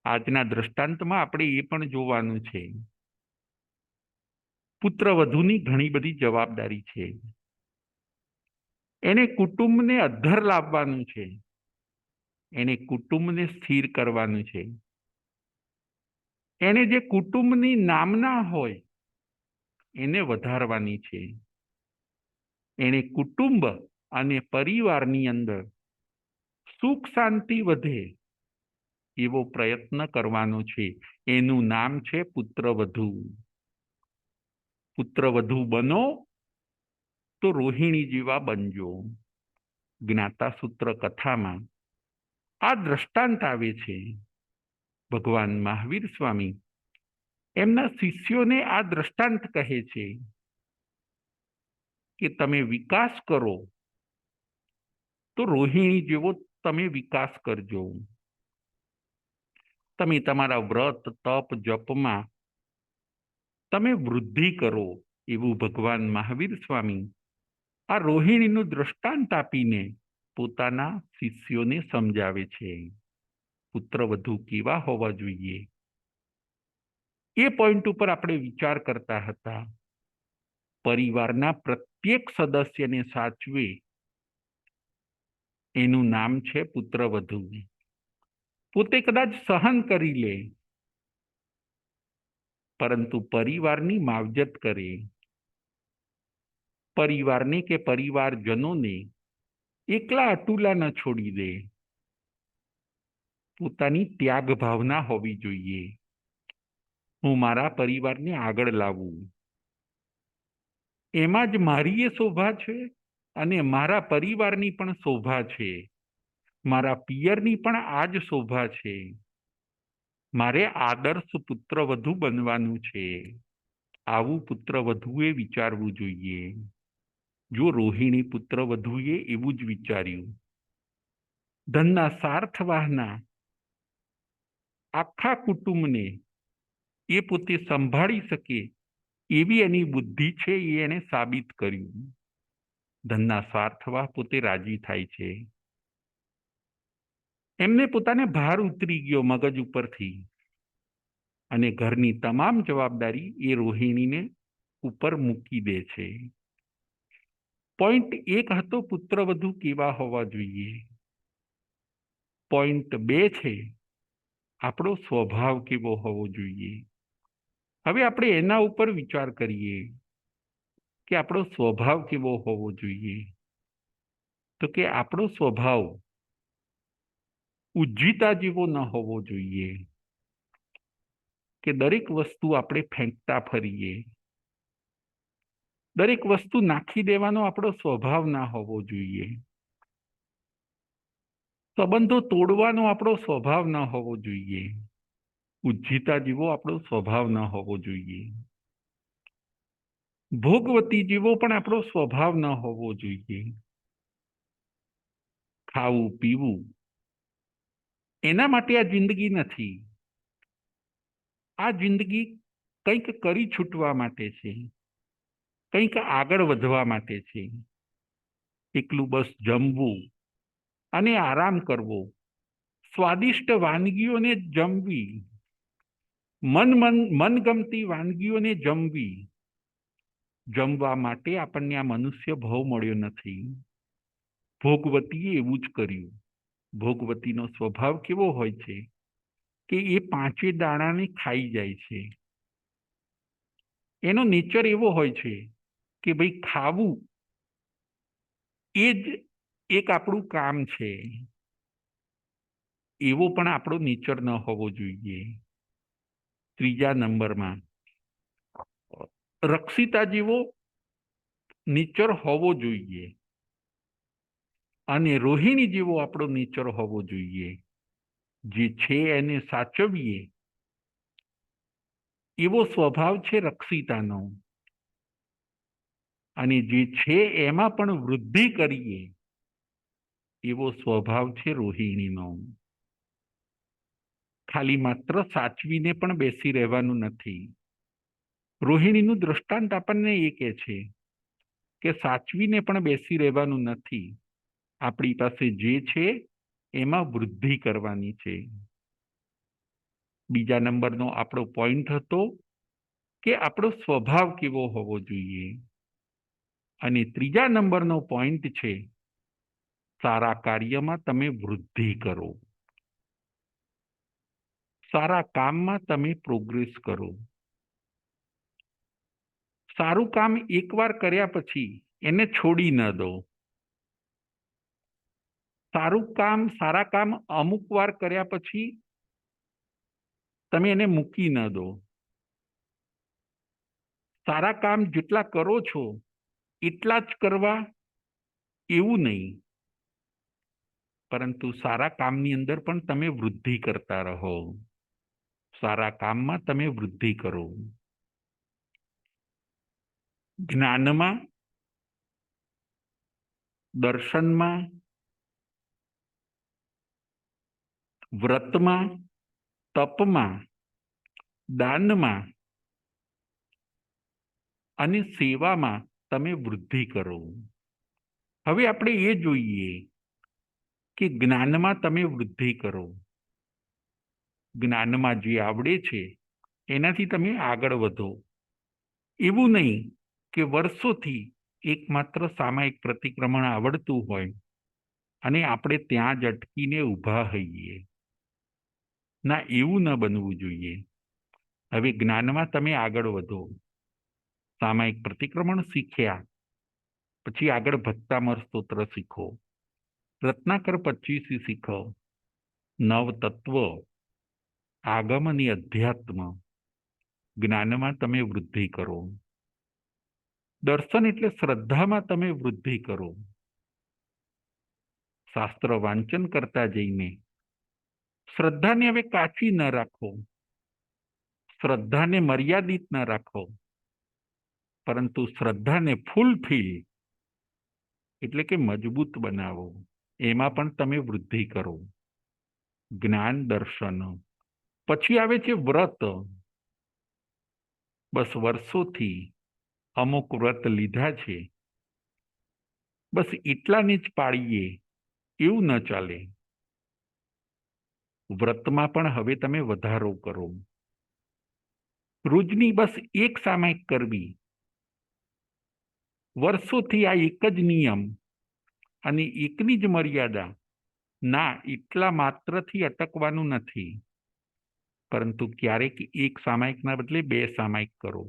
આજના દ્રષ્ટાંતમાં આપણે એ પણ જોવાનું છે. પુત્રવધુની ઘણી બધી જવાબદારી છે. એને કુટુંબને અધ્ધર લાવવાનું છે, એને કુટુંબને સ્થિર કરવાનું છે. એને જે કુટુંબની નામના હોય એને વધારવાની છે. એને કુટુંબ અને પરિવારની અંદર સુખ શાંતિ વધે એવો પ્રયત્ન કરવાનો છે. એનું નામ છે પુત્રવધુ. પુત્રવધુ બનો તો રોહિણી જેવા બનજો. જ્ઞાતા સૂત્ર કથામાં આ દ્રષ્ટાંત આવે છે. ભગવાન મહાવીર સ્વામી એમના શિષ્યોને આ દ્રષ્ટાંત કહે છે કે તમે વિકાસ કરો તો રોહિણી જેવો તમે વિકાસ કરજો. તમે તમારા વ્રત તપ જપમાં તમે વૃદ્ધિ કરો એવું ભગવાન મહાવીર સ્વામી આ રોહિણીનું દ્રષ્ટાંત આપીને પોતાના શિષ્યોને સમજાવે છે. પુત્રવધુ કેવા હોવા જોઈએ એ પોઈન્ટ ઉપર આપણે વિચાર કરતા હતા. પરિવારના પ્રત્યેક સદસ્યને સાચવે એનું નામ છે પુત્રવધુ. પોતે કદાચ સહન કરી લે પરંતુ પરિવારની માવજત કરે, પરિવારને કે પરિવારજનોને એકલા અતુલા ન છોડી દે. પોતાની ત્યાગ ભાવના હોવી જોઈએ. હું મારા પરિવારને આગળ લાવું, એમાં જ મારી એ શોભા છે અને મારા પરિવારની પણ શોભા છે. મારા પિયરની પણ આ જ શોભા છે. મારે આદર્શ પુત્રવધુ બનવાનું છે. આવું પુત્રવધુએ વિચારવું જોઈએ. જો રોહિણી પુત્રવધુએ એવું જ વિચાર્યું. ધનના સાર્થવાહના આખા કુટુંબને એ પોતે સંભાળી શકે એવી એની બુદ્ધિ છે એ એને સાબિત કર્યું. ધનના સ્વાર્થવાહ પોતે રાજી થાય છે. એમને પોતાને ભાર ઉતરી ગયો મગજ ઉપરથી અને ઘરની તમામ જવાબદારી એ રોહિણીને ઉપર મૂકી દે છે. પોઈન્ટ 1 હતો પુત્રવધુ કેવા હોવા જોઈએ. પોઈન્ટ 2 છે આપણો સ્વભાવ કેવો હોવો જોઈએ. હવે આપણે એના ઉપર વિચાર કરીએ કે આપણો સ્વભાવ કેવો હોવો જોઈએ. તો કે આપણો સ્વભાવ ઉજ્જીતા જેવો ન હોવો જોઈએ કે દરેક વસ્તુ આપણે ફેંકતા ફરીએ. દરેક વસ્તુ નાખી દેવાનો આપણો સ્વભાવ ના હોવો જોઈએ. સંબંધો તોડવાનો આપણો સ્વભાવ ન હોવો જોઈએ. ઉજ્જીતા જેવો આપણો સ્વભાવ ન હોવો જોઈએ. ભોગવતી જેવો પણ આપણો સ્વભાવ ન હોવો જોઈએ. ખાવું પીવું એના માટે આ જિંદગી નથી. આ જિંદગી કંઈક કરી છૂટવા માટે છે, કંઈક આગળ વધવા માટે છે. એકલું બસ જમવું અને આરામ કરવો, સ્વાદિષ્ટ વાનગીઓને જમવી, મનગમતી વાનગીઓને જમવા માટે આપણને આ મનુષ્ય ભાવ મળ્યો નથી. ભોગવતીએ એવું જ કર્યું. ભોગવતીનો સ્વભાવ કેવો હોય છે કે એ પાંચે દાણાને ખાઈ જાય છે. એનો નેચર એવો હોય છે કે ભાઈ ખાવું એ જ એક આપણું કામ છે. એવો પણ આપણો નેચર ન હોવો જોઈએ. ત્રીજા નંબરમાં રક્ષિતા જેવો નેચર હોવો જોઈએ અને રોહિણી જેવો આપણો નેચર હોવો જોઈએ. જે છે એને સાચવીએ એવો સ્વભાવ છે રક્ષિતાનો, અને જે છે એમાં પણ વૃદ્ધિ કરીએ એવો સ્વભાવ છે રોહિણીનો. ખાલી માત્ર સાચવીને પણ બેસી રહેવાનું નથી. રોહિણીનું દ્રષ્ટાંત આપણને એ કહે છે કે સાચવીને પણ બેસી રહેવાનું નથી. આપણી પાસે જે છે એમાં વૃદ્ધિ કરવાની છે. બીજા નંબરનો આપણો પોઈન્ટ હતો કે આપણો સ્વભાવ કેવો હોવો જોઈએ, અને ત્રીજા નંબરનો પોઈન્ટ છે સારા કાર્યમાં તમે વૃદ્ધિ કરો, સારા કામમાં તમે પ્રોગ્રેસ કરો. સારું કામ એકવાર કર્યા પછી એને છોડી ન દો. સારા કામ અમુક વાર કર્યા પછી તમે એને મૂકી ન દો. સારા કામ જેટલા કરો છો એટલા જ કરવા એવું નહીં, પરંતુ સારા કામની અંદર પણ તમે વૃદ્ધિ કરતા રહો. સારા કામમાં તમે વૃદ્ધિ કરો. જ્ઞાનમાં, દર્શનમાં, વ્રતમાં, તપમાં, દાનમાં અને સેવામાં તમે વૃદ્ધિ કરો. હવે આપણે એ જોઈએ કે જ્ઞાનમાં તમે વૃદ્ધિ કરો. જ્ઞાનમાં જે આવડે છે એનાથી તમે આગળ વધો. એવું નહીં કે વર્ષોથી એકમાત્ર સામાયિક પ્રતિક્રમણ આવડતું હોય અને આપણે ત્યાં જ અટકીને ઊભા હઈએ. ના, એવું ન બનવું જોઈએ. હવે જ્ઞાનમાં તમે આગળ વધો. સામાયિક પ્રતિક્રમણ શીખ્યા પછી આગળ ભક્તામર સ્તોત્ર શીખો, રત્નાકર 25 શીખો, નવ તત્વ, આગમ અને અધ્યાત્મ, જ્ઞાનમાં તમે વૃદ્ધિ કરો. દર્શન એટલે શ્રદ્ધામાં તમે વૃદ્ધિ કરો. શાસ્ત્ર વાંચન કરતા જઈને શ્રદ્ધાને હવે કાચી ન રાખો, શ્રદ્ધાને મર્યાદિત ન રાખો, પરંતુ શ્રદ્ધાને ફૂલફિલ એટલે કે મજબૂત બનાવો. એમાં પણ તમે વૃદ્ધિ કરો. જ્ઞાન, દર્શન. પછી આવે છે વ્રત. બસ વર્ષોથી અમુક વ્રત લીધા છે, બસ એટલાને જ પાળીએ એવું ન ચાલે. વ્રતમાં પણ હવે તમે વધારો કરો. રોજની બસ એક સામાયિક કરવી. વર્ષોથી આ એક જ નિયમ અને એકની જ મર્યાદા. ના, એટલા માત્રથી અટકવાનું નથી, પરંતુ ક્યારેક એક સામાયિકના બદલે 2 સામાયિક કરો.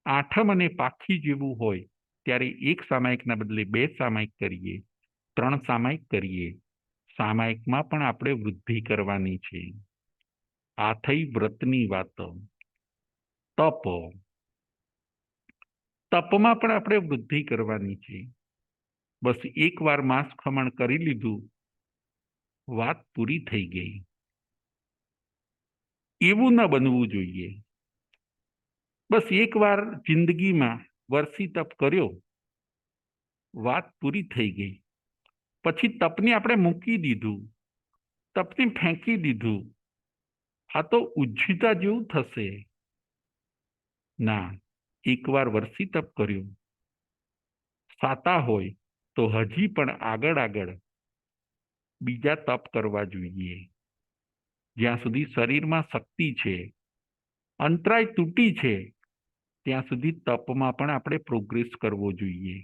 આઠમ અને પાખી જેવું હોય ત્યારે એક સામાયિકના બદલે 2 સામાયિક કરીએ, 3 સામાયિક કરીએ. સામાયિકમાં પણ આપણે વૃદ્ધિ કરવાની છે. આ થઈ વ્રતની વાતો. તપમાં પણ આપણે વૃદ્ધિ કરવાની છે. બસ એકવાર માંસ ખમણ કરી લીધું, વાત પૂરી થઈ ગઈ. એવું ન બનવું જોઈએ. બસ એકવાર જિંદગીમાં વર્ષી તપ કર્યો, વાત પૂરી થઈ ગઈ. પછી તપને આપણે મૂકી દીધું, તપને ફેંકી દીધું. આ તો ઉજ્જિતા જેવું થશે. ના, એકવાર વર્ષી તપ કર્યું, સાતા હોય તો હજી પણ આગળ આગળ બીજા તપ કરવા જોઈએ. જ્યાં સુધી શરીરમાં શક્તિ છે, અંતરાય તૂટી છે, ત્યાં સુધી તપમાં પણ આપણે પ્રોગ્રેસ કરવો જોઈએ.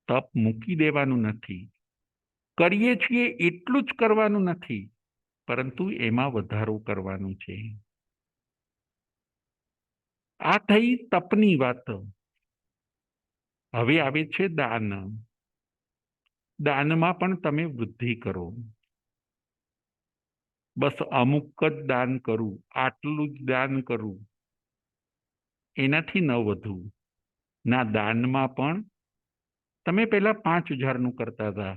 તપ મૂકી દેવાનું નથી, કરીએ છીએ એટલું જ કરવાનું નથી, પરંતુ એમાં વધારો કરવાનું છે. આ થઈ તપની વાત. હવે આવે છે દાન. દાનમાં પણ તમે વૃદ્ધિ કરો. બસ અમુક જ દાન કરું, આટલું જ દાન કરું, એનાથી ન વધુ. ના, દાનમાં પણ તમે પહેલા 5,000નું કરતા હતા,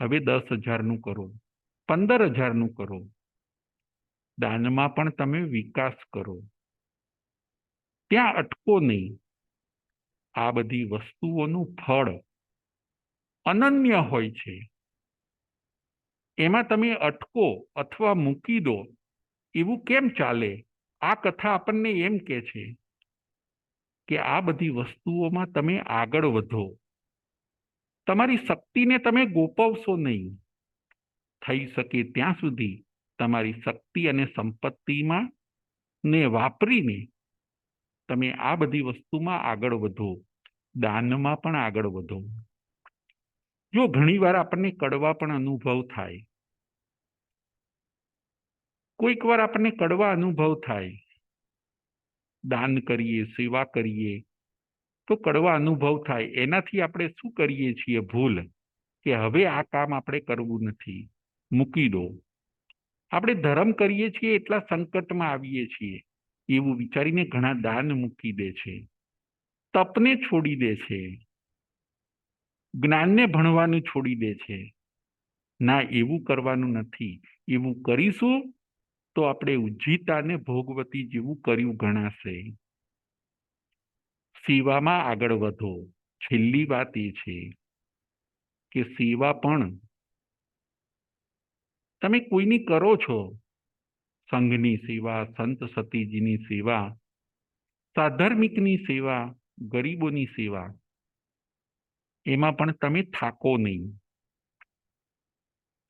હવે 10,000નું કરો, 15,000નું કરો. દાનમાં પણ તમે વિકાસ કરો, ત્યાં અટકો નહીં. આ બધી વસ્તુઓનું ફળ અનન્ય હોય છે. એમાં તમે અટકો અથવા મૂકી દો એવું કેમ ચાલે? આ કથા આપણને એમ કહે છે કે આ બધી વસ્તુઓમાં તમે આગળ વધો. તમારી શક્તિને તમે ગોપવશો નહીં. થઈ શકે ત્યાં સુધી તમારી શક્તિ અને સંપત્તિમાં ને વાપરીને તમે આ બધી વસ્તુમાં આગળ વધો, દાનમાં પણ આગળ વધો. જો ઘણીવાર આપણને કડવા પણ અનુભવ થાય, કોઈક વાર આપણને કડવા અનુભવ થાય, દાન કરીએ, સેવા કરીએ તો કડવા અનુભવ થાય. એનાથી આપણે શું કરીએ છીએ ભૂલ, કે હવે આ કામ આપણે કરવું નથી, મૂકી દો. આપણે ધર્મ કરીએ છીએ એટલા સંકટમાં આવીએ છીએ એવું વિચારીને ઘણા દાન મૂકી દે છે, તપને છોડી દે છે, જ્ઞાનને ભણવાનું છોડી દે છે. ના, એવું કરવાનું નથી. એવું કરીશું તો આપણે ઉજ્જિતાને ભોગવતી જેવું કર્યું ગણાશે. સેવામાં આગળ વધો. છેલ્લી વાત એ છે કે સેવા પણ તમે કોઈની કરો છો, સંઘની સેવા, સંત સતીજીની સેવા, સાધર્મિકની સેવા, ગરીબોની સેવા, એમાં પણ તમે થાકો નહીં.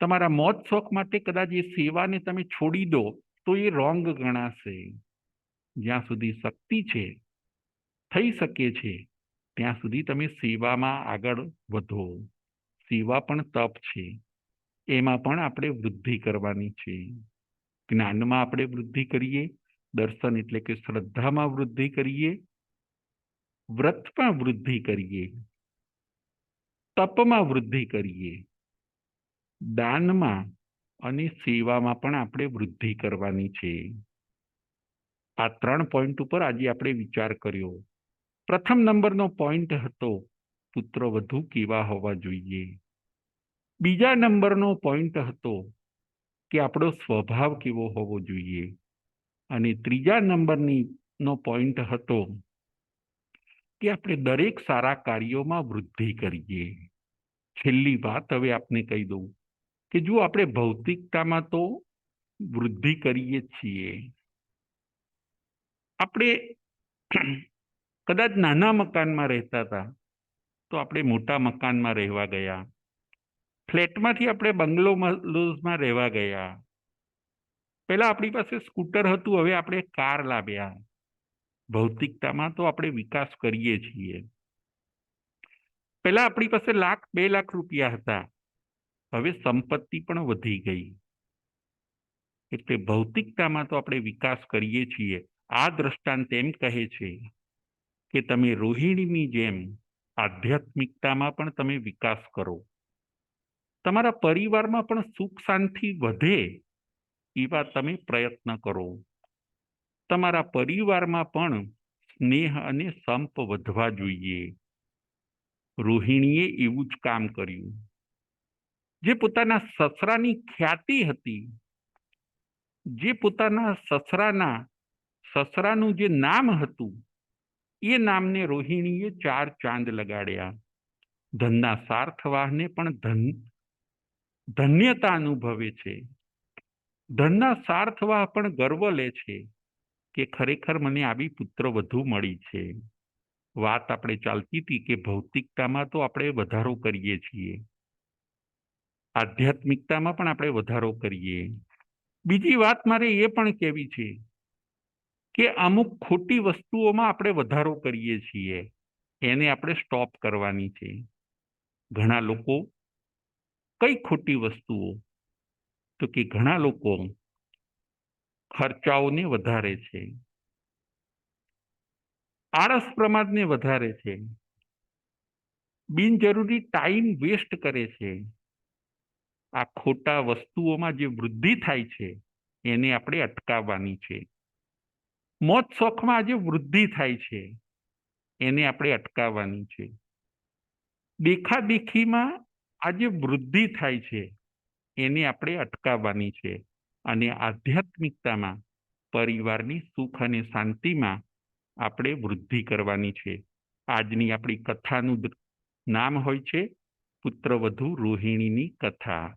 તમારા મોજ શોખ માટે કદાચ એ સેવાને તમે છોડી દો તો એ રોંગ ગણાશે. જ્યાં સુધી શક્તિ છે, થઈ શકે છે, ત્યાં સુધી તમે સેવામાં આગળ વધો. સેવા પણ તપ છે, એમાં પણ આપણે વૃદ્ધિ કરવાની છે. જ્ઞાનમાં આપણે વૃદ્ધિ કરીએ, દર્શન એટલે કે શ્રદ્ધામાં વૃદ્ધિ કરીએ, વ્રતમાં વૃદ્ધિ કરીએ, તપમાં વૃદ્ધિ કરીએ, દાનમાં અને સેવામાં પણ આપણે વૃદ્ધિ કરવાની છે. આ 3 પોઈન્ટ ઉપર આજે આપણે વિચાર કર્યો. પ્રથમ નંબરનો પોઈન્ટ હતો પુત્રવધુ કેવા હોવા જોઈએ. બીજા નંબરનો પોઈન્ટ હતો કે આપણો સ્વભાવ કેવો હોવો જોઈએ. અને ત્રીજા નંબરનો પોઈન્ટ હતો કે આપણે દરેક સારા કાર્યોમાં વૃદ્ધિ કરીએ. છેલ્લી વાત હવે આપને કહી દઉં કે જો આપણે ભૌતિકતામાં તો વૃદ્ધિ કરીએ છીએ. આપણે કદાચ નાના મકાનમાં રહેતા હતા તો આપણે મોટા મકાનમાં રહેવા ગયા, ફ્લેટમાંથી આપણે બંગલોમાં રહેવા ગયા. પહેલા આપણી પાસે સ્કૂટર હતું, હવે આપણે કાર લાવ્યા. ભૌતિકતામાં તો આપણે વિકાસ કરીએ છીએ. પહેલા આપણી પાસે 1,00,000-2,00,000 રૂપિયા હતા, હવે સંપત્તિ પણ વધી ગઈ. એટલે ભૌતિકતામાં તો આપણે વિકાસ કરીએ છીએ. આ દ્રષ્ટાંત એમ કહે છે કે તમે રોહિણીની જેમ આધ્યાત્મિકતામાં પણ તમે વિકાસ કરો. તમારા પરિવારમાં પણ સુખ શાંતિ વધે એવા તમે પ્રયત્ન કરો. તમારા પરિવારમાં પણ સ્નેહ અને સંપ વધવા જોઈએ. રોહિણીએ એવું જ કામ કર્યું. જે પોતાના સસરાની ખ્યાતિ હતી, જે પોતાના સસરાનું જે નામ હતું, એ નામને રોહિણીએ 4 ચાંદ લગાડ્યા. ધનના સાર્થવાહને પણ ધન્યતા અનુભવે છે. ધનના સાર્થવાહ પણ ગર્વ લે છે કે ખરેખર મને આવી પુત્રવધુ મળી છે. વાત આપણે ચાલતી હતી કે ભૌતિકતામાં તો આપણે વધારો કરીએ છીએ, આધ્યાત્મિકતામાં પણ આપણે વધારો કરીએ. બીજી વાત મારે એ પણ કહેવી છે કે અમુક ખોટી વસ્તુઓમાં આપણે વધારો કરીએ છીએ, એને આપણે સ્ટોપ કરવાની છે. ઘણા લોકો કઈ ખોટી વસ્તુઓ, તો કે ઘણા લોકો ખર્ચાઓને વધારે છે, આળસ પ્રમાદને વધારે છે, બિનજરૂરી ટાઈમ વેસ્ટ કરે છે. આ ખોટા વસ્તુઓમાં જે વૃદ્ધિ થાય છે એને આપણે અટકાવવાની છે. મોજ શોખમાં આજે વૃદ્ધિ થાય છે એને આપણે અટકાવવાની છે. દેખાદેખીમાં આજે વૃદ્ધિ થાય છે એને આપણે અટકાવવાની છે. અને આધ્યાત્મિકતામાં પરિવારની સુખ અને શાંતિમાં આપણે વૃદ્ધિ કરવાની છે. આજની આપણી કથાનું નામ હોય છે પુત્રવધુ રોહિણીની કથા.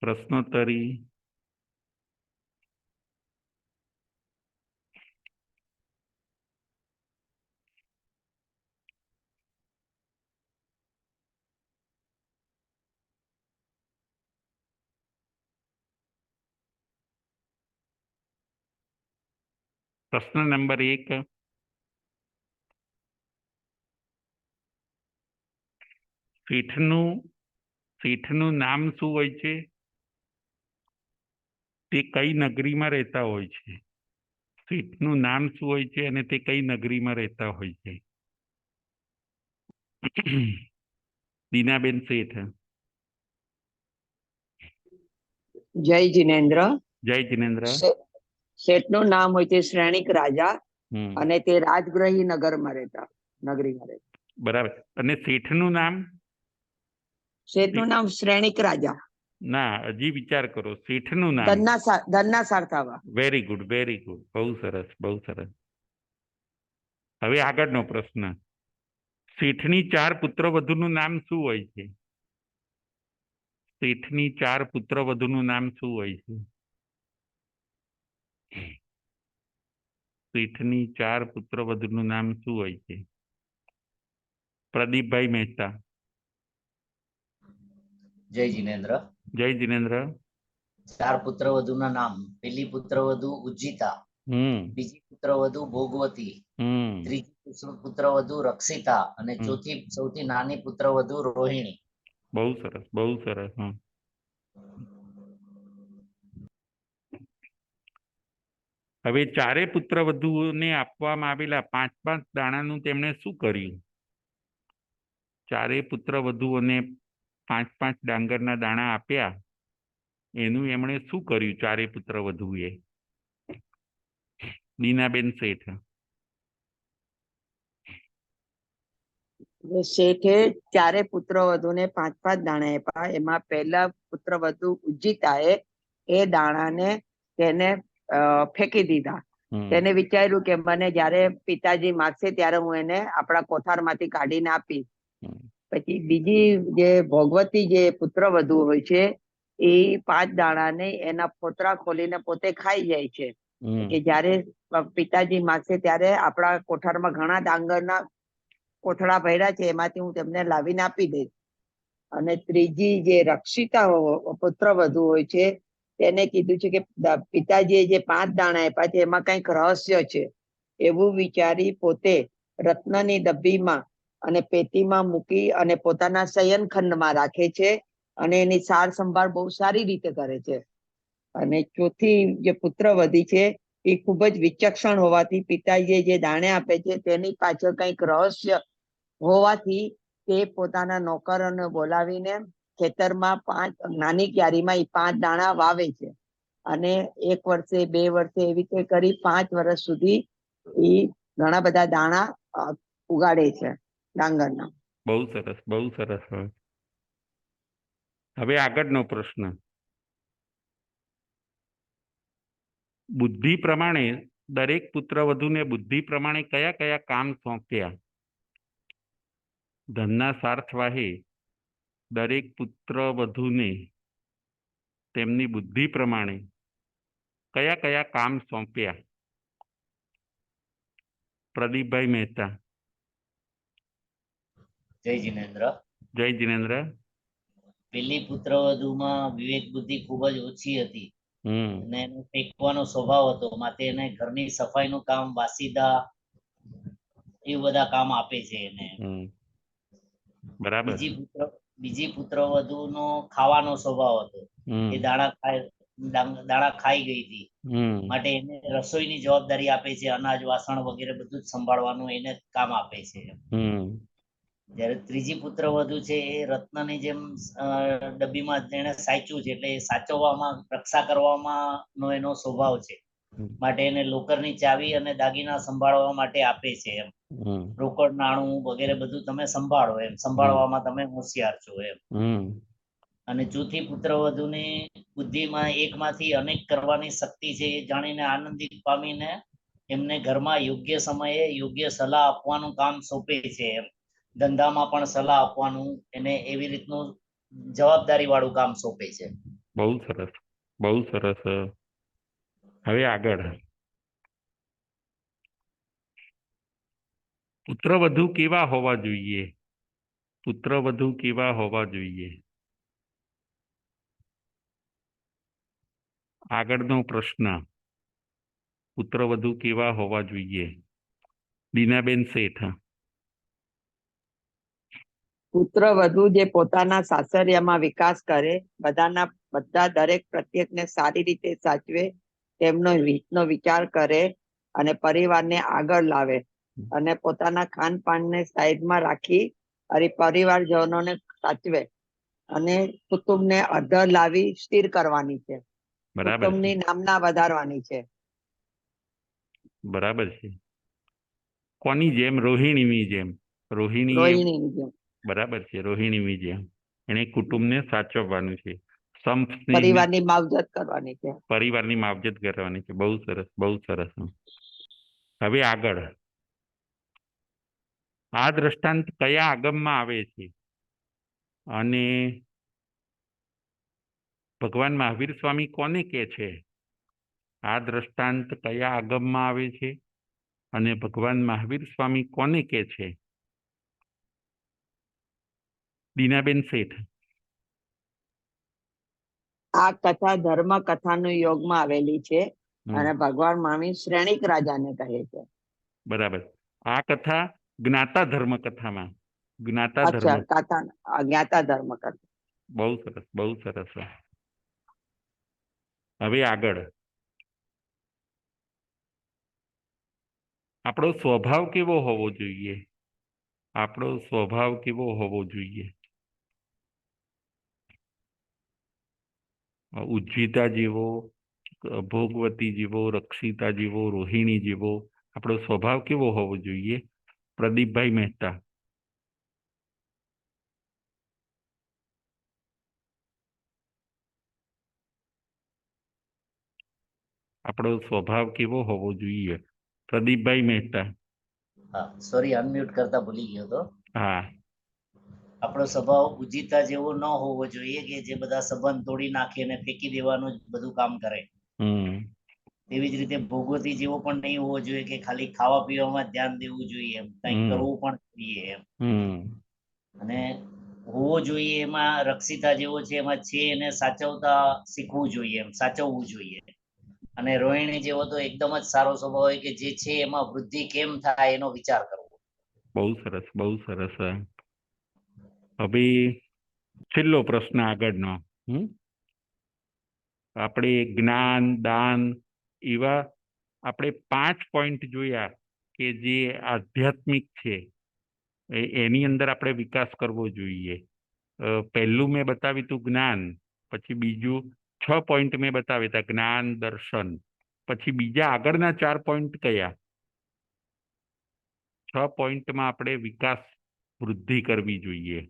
પ્રશ્નોત્તરી. પ્રશ્ન નંબર 1, શેઠનું નામ શું હોય છે? તે કઈ નગરીમાં રહેતા હોય છે? શેઠનું નામ શું હોય છે અને તે કઈ નગરીમાં રહેતા હોય છે? દીનાબેન શેઠ. જય જિનેન્દ્ર. જય જિનેન્દ્ર. શેઠનું નામ હોય છે શ્રેણિક રાજા અને તે રાજગ્રહી નગરીમાં રહેતા. બરાબર. અને શેઠનું નામ? શેઠનું નામ શ્રેણિક રાજા. ના, હજી વિચાર કરો. શેઠનું નામ? ધનના સારથાવા. Very good, very good. બહુ સરસ, બહુ સરસ. હવે આગળનો પ્રશ્ન. શેઠની 4 પુત્રવધુનું નામ શું હોય છે? શેઠની 4 પુત્રવધુનું નામ શું હોય છે? શેઠની 4 પુત્રવધુનું નામ શું હોય છે? પ્રદીપભાઈ મહેતા. જય જિનેન્દ્ર. જય જિનેન્દ્ર. 4 પુત્રવધુના નામ. પહેલી પુત્રવધુ ઉજ્જિતા, બીજી પુત્રવધુ ભોગવતી, ત્રીજી પુત્રવધુ રક્ષિતા અને ચોથી સૌથી નાની પુત્રવધુ રોહિણી. બહુ સરસ, બહુ સરસ. હવે 4 પુત્રવધુઓને આપવામાં આવેલા 5-5 દાણાનું તેમણે શું કર્યું? 4 પુત્રવધુઓને 5-5 ડાંગરના દાણા આપ્યા, એનું એમણે શું કર્યું 4 પુત્રવધુએ? દીનાબેન શેઠ. શેઠે 4 પુત્રવધુને 5-5 દાણા આપ્યા. એમાં પહેલા પુત્રવધુ ઉજ્જિતાએ એ દાણાને તેને ફેંકી દીધા. તેને વિચાર્યું કે મને જયારે પિતાજી માગશે ત્યારે હું એને આપણા કોઠારમાંથી કાઢીને આપીશ. પછી બીજી જે ભોગવતી જે પુત્રવધુ હોય છે એ 5 દાણાને એના ફોતરા ખોલીને પોતે ખાઈ જાય છે કે જયારે પિતાજી માગશે ત્યારે આપણા કોઠારમાં ઘણા ડાંગરના કોથળા ભર્યા છે, એમાંથી હું તેમને લાવીને આપી દઈશ. અને ત્રીજી જે રક્ષિતા પુત્રવધુ હોય છે તેને કીધું છે કે પિતાજીએ જે 5 દાણા આપ્યા છે એમાં કંઈક રહસ્ય છે એવું વિચારી પોતે રત્નની ડબ્બીમાં અને પેટીમાં મૂકી અને પોતાના શયનખંડમાં રાખે છે અને એની સાર સંભાળ બહુ સારી રીતે કરે છે. અને ચોથી જે પુત્રવધી છે એ ખૂબ જ વિચક્ષણ હોવાથી પિતાજીએ જે દાણે આપે છે તેની પાછળ કંઈક રહસ્ય હોવાથી તે પોતાના નોકરોને બોલાવીને ખેતરમાં 5 નાની ક્યારીમાં એ 5 દાણા વાવે છે અને 1 વર્ષે 2 વર્ષે એવી રીતે કરી 5 વર્ષ સુધી એ ઘણા બધા દાણા ઉગાડે છે ડાંગરના. બહુ સરસ, બહુ સરસ. હવે આગળનો પ્રશ્ન. બુદ્ધિ પ્રમાણે દરેક પુત્રવધુને બુદ્ધિ પ્રમાણે કયા કયા કામ સોંપ્યા? ધનના સાર્થવાહે દરેક પુત્ર વધુને તેમની બુદ્ધિ પ્રમાણે કયા કયા કામ સોંપ્યા? પ્રદીપભાઈ મહેતા. જય જિનેન્દ્ર. જય જિનેન્દ્ર. પેલી પુત્રવધુમાં વિવેક બુદ્ધિ ખૂબ જ ઓછી હતી અને એનો ફેંકવાનો સ્વભાવ હતો, માટે એને ઘરની સફાઈનું કામ, વાસીદા, એ બધા કામ આપે છે એને. બરાબર. બીજી પુત્રવધુનો ખાવાનો સ્વભાવ હતો, એ દાણા ખાઈ ગઈ હતી, માટે એને રસોઈની જવાબદારી આપે છે, અનાજ, વાસણ વગેરે બધું જ સંભાળવાનું એને કામ આપે છે. જ્યારે ત્રીજી પુત્રવધુ છે એ રત્નની જેમ ડબ્બીમાં એને સાચવ્યું છે, એટલે સાચવવામાં, રક્ષા કરવામાં નો એનો સ્વભાવ છે, માટે એને લોકરની ચાવી અને દાગીના સંભાળવા માટે આપે છે એમ. રોકડ, નાણું વગેરે બધું તમે સંભાળો એમ, સંભાળવામાં તમે હોશિયાર છો એમ. અને ચોથી પુત્રવધુની બુદ્ધિમાં એકમાંથી અનેક કરવાની શક્તિ છે, એ જાણીને આનંદિત પામીને એમને ઘરમાં યોગ્ય સમયે યોગ્ય સલાહ આપવાનું કામ સોંપે છે એમ. ધંધામાં પણ સલાહ આપવાનું એને એવી રીતનું જવાબદારી વાળું કામ સોંપે છે. બહુ સરસ, બહુ સરસ. હવે આગળ. પુત્રવધુ કેવા હોવા જોઈએ? પુત્રવધુ કેવા હોવા જોઈએ? આગળનો પ્રશ્ન. પુત્રવધુ કેવા હોવા જોઈએ? દીનાબેન શેઠ. પુત્રવધુ જે પોતાના સાસરિયામાં વિકાસ કરે, બધા દરેક પ્રત્યેકને સારી રીતે સાચવે, તેમનો હિતનો વિચાર કરે અને પરિવારને આગળ લાવે અને પોતાના ખાનપાનને સાઈડમાં રાખી અને પરિવારજનોને સાચવે અને કુટુંબને અધર લાવી સ્થિર કરવાની છે. કુટુંબની નામના વધારવાની છે. બરાબર છે. કોની જેમ? રોહિણીની જેમ. રોહિણીની જેમ. બરાબર છે, રોહિણીની જેમ એને કુટુંબને સાચવવાનું છે, પરિવારની માવજત કરવાની છે. પરિવારની માવજત કરવાની છે. બહુ સરસ, બહુ સરસ. હવે આગળ. આ દ્રષ્ટાંત કયા આગમમાં આવે છે અને ભગવાન મહાવીર સ્વામી કોને કહે છે? આ દ્રષ્ટાંત કયા આગમમાં આવે છે અને ભગવાન મહાવીર સ્વામી કોને કહે છે? દીનાબેન શેઠ. આ કથા ધર્મ કથાનું યોગમાં આવેલી છે અને ભગવાન મહાવીર શ્રેણિક રાજાને કહે છે. બરાબર. આ કથા જ્ઞાતા ધર્મ કથામાં. જ્ઞાતા ધર્મ કથા, જ્ઞાતા ધર્મ કથા. બહુ સરસ, બહુ સરસ. હવે આગળ. આપણો સ્વભાવ કેવો હોવો જોઈએ? આપણો સ્વભાવ કેવો હોવો જોઈએ? ઉજ્જિતા જેવો, ભોગવતી જેવો, રક્ષિતા જેવો, રોહિણી જેવો આપણો સ્વભાવ કેવો હોવો જોઈએ? પ્રદીપભાઈ મહેતા. આપણો સ્વભાવ કેવો હોવો જોઈએ? પ્રદીપભાઈ મહેતા. સોરી, અનમ્યુટ કરતા ભૂલી ગયો તો. હા. આપણો સ્વભાવ ઉજ્જિતા જેવો ન હોવો જોઈએ કે જે બધા સંબંધ તોડી નાખે અને ફેંકી દેવાનું બધું કામ કરે. તેવી જ રીતે ભોગવતી જેવો પણ નહીં હોવો જોઈએ કે ખાલી ખાવા પીવામાં ધ્યાન દેવું જોઈએ, એમ કંઈક કરવું પણ જોઈએ એમ. અને હોવો જોઈએ એમાં રક્ષિતા જેવો છે, એમાં છે એને સાચવતા શીખવું જોઈએ, એમ સાચવવું જોઈએ. અને રોહિણી જેવો તો એકદમ જ સારો સ્વભાવ હોય કે જે છે એમાં વૃદ્ધિ કેમ થાય એનો વિચાર કરવો. બહુ સરસ, બહુ સરસ. હવે છેલ્લો પ્રશ્ન આગળનો. આપણે જ્ઞાન, દાન એવા આપણે 5 પોઈન્ટ જોયા કે જે આધ્યાત્મિક છે, એની અંદર આપણે વિકાસ કરવો જોઈએ. પહેલું મેં બતાવ્યું હતું જ્ઞાન, પછી બીજું 6 પોઈન્ટ મેં બતાવ્યા હતા, જ્ઞાન, દર્શન. પછી બીજા આગળના 4 પોઈન્ટ કયા? 6 પોઈન્ટમાં આપણે વિકાસ, વૃદ્ધિ કરવી જોઈએ.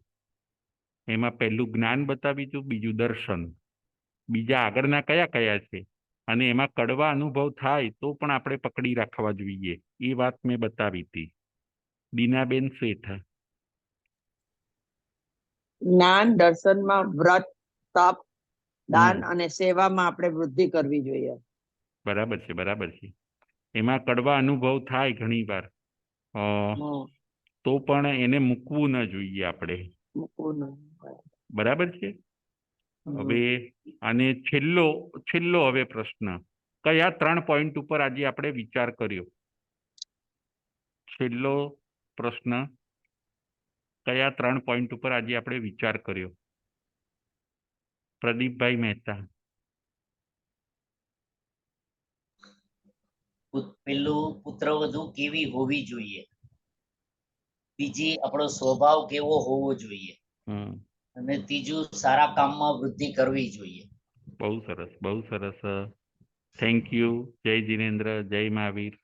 એમાં પહેલું જ્ઞાન બતાવ્યું હતું, બીજું દર્શન. બીજા આગળના કયા કયા છે? અને એમાં કડવા અનુભવ થાય તો પણ આપણે પકડી રાખવા જોઈએ, એ વાત મેં બતાવી હતી. દીનાબેન શેઠ. જ્ઞાન દર્શનમાં વ્રત તપ દાન હમ. અને સેવામાં આપણે વૃદ્ધિ કરવી જોઈએ. બરાબર છે, બરાબર છે. એમાં કડવા અનુભવ થાય ઘણી વાર, હમ, તો પણ એને મૂકવું ન જોઈએ આપણે. મૂકવું નહીં. બરાબર છે. હમ. હવે અને છેલ્લો હવે પ્રશ્ન, કયા 3 પોઈન્ટ ઉપર આજે આપણે વિચાર કર્યો? છેલ્લો પ્રશ્ન, કયા 3 પોઈન્ટ ઉપર આજે આપણે વિચાર કર્યો? પ્રદીપભાઈ મહેતા. પેલું પુત્રવધુ કેવી હોવી જોઈએ, બીજી આપણો સ્વભાવ કેવો હોવો જોઈએ, અને ત્રીજું સારા કામમાં વૃદ્ધિ કરવી જોઈએ. બહુ સરસ, બહુ સરસ. Thank you. જય જિનેન્દ્ર, જય મહાવીર.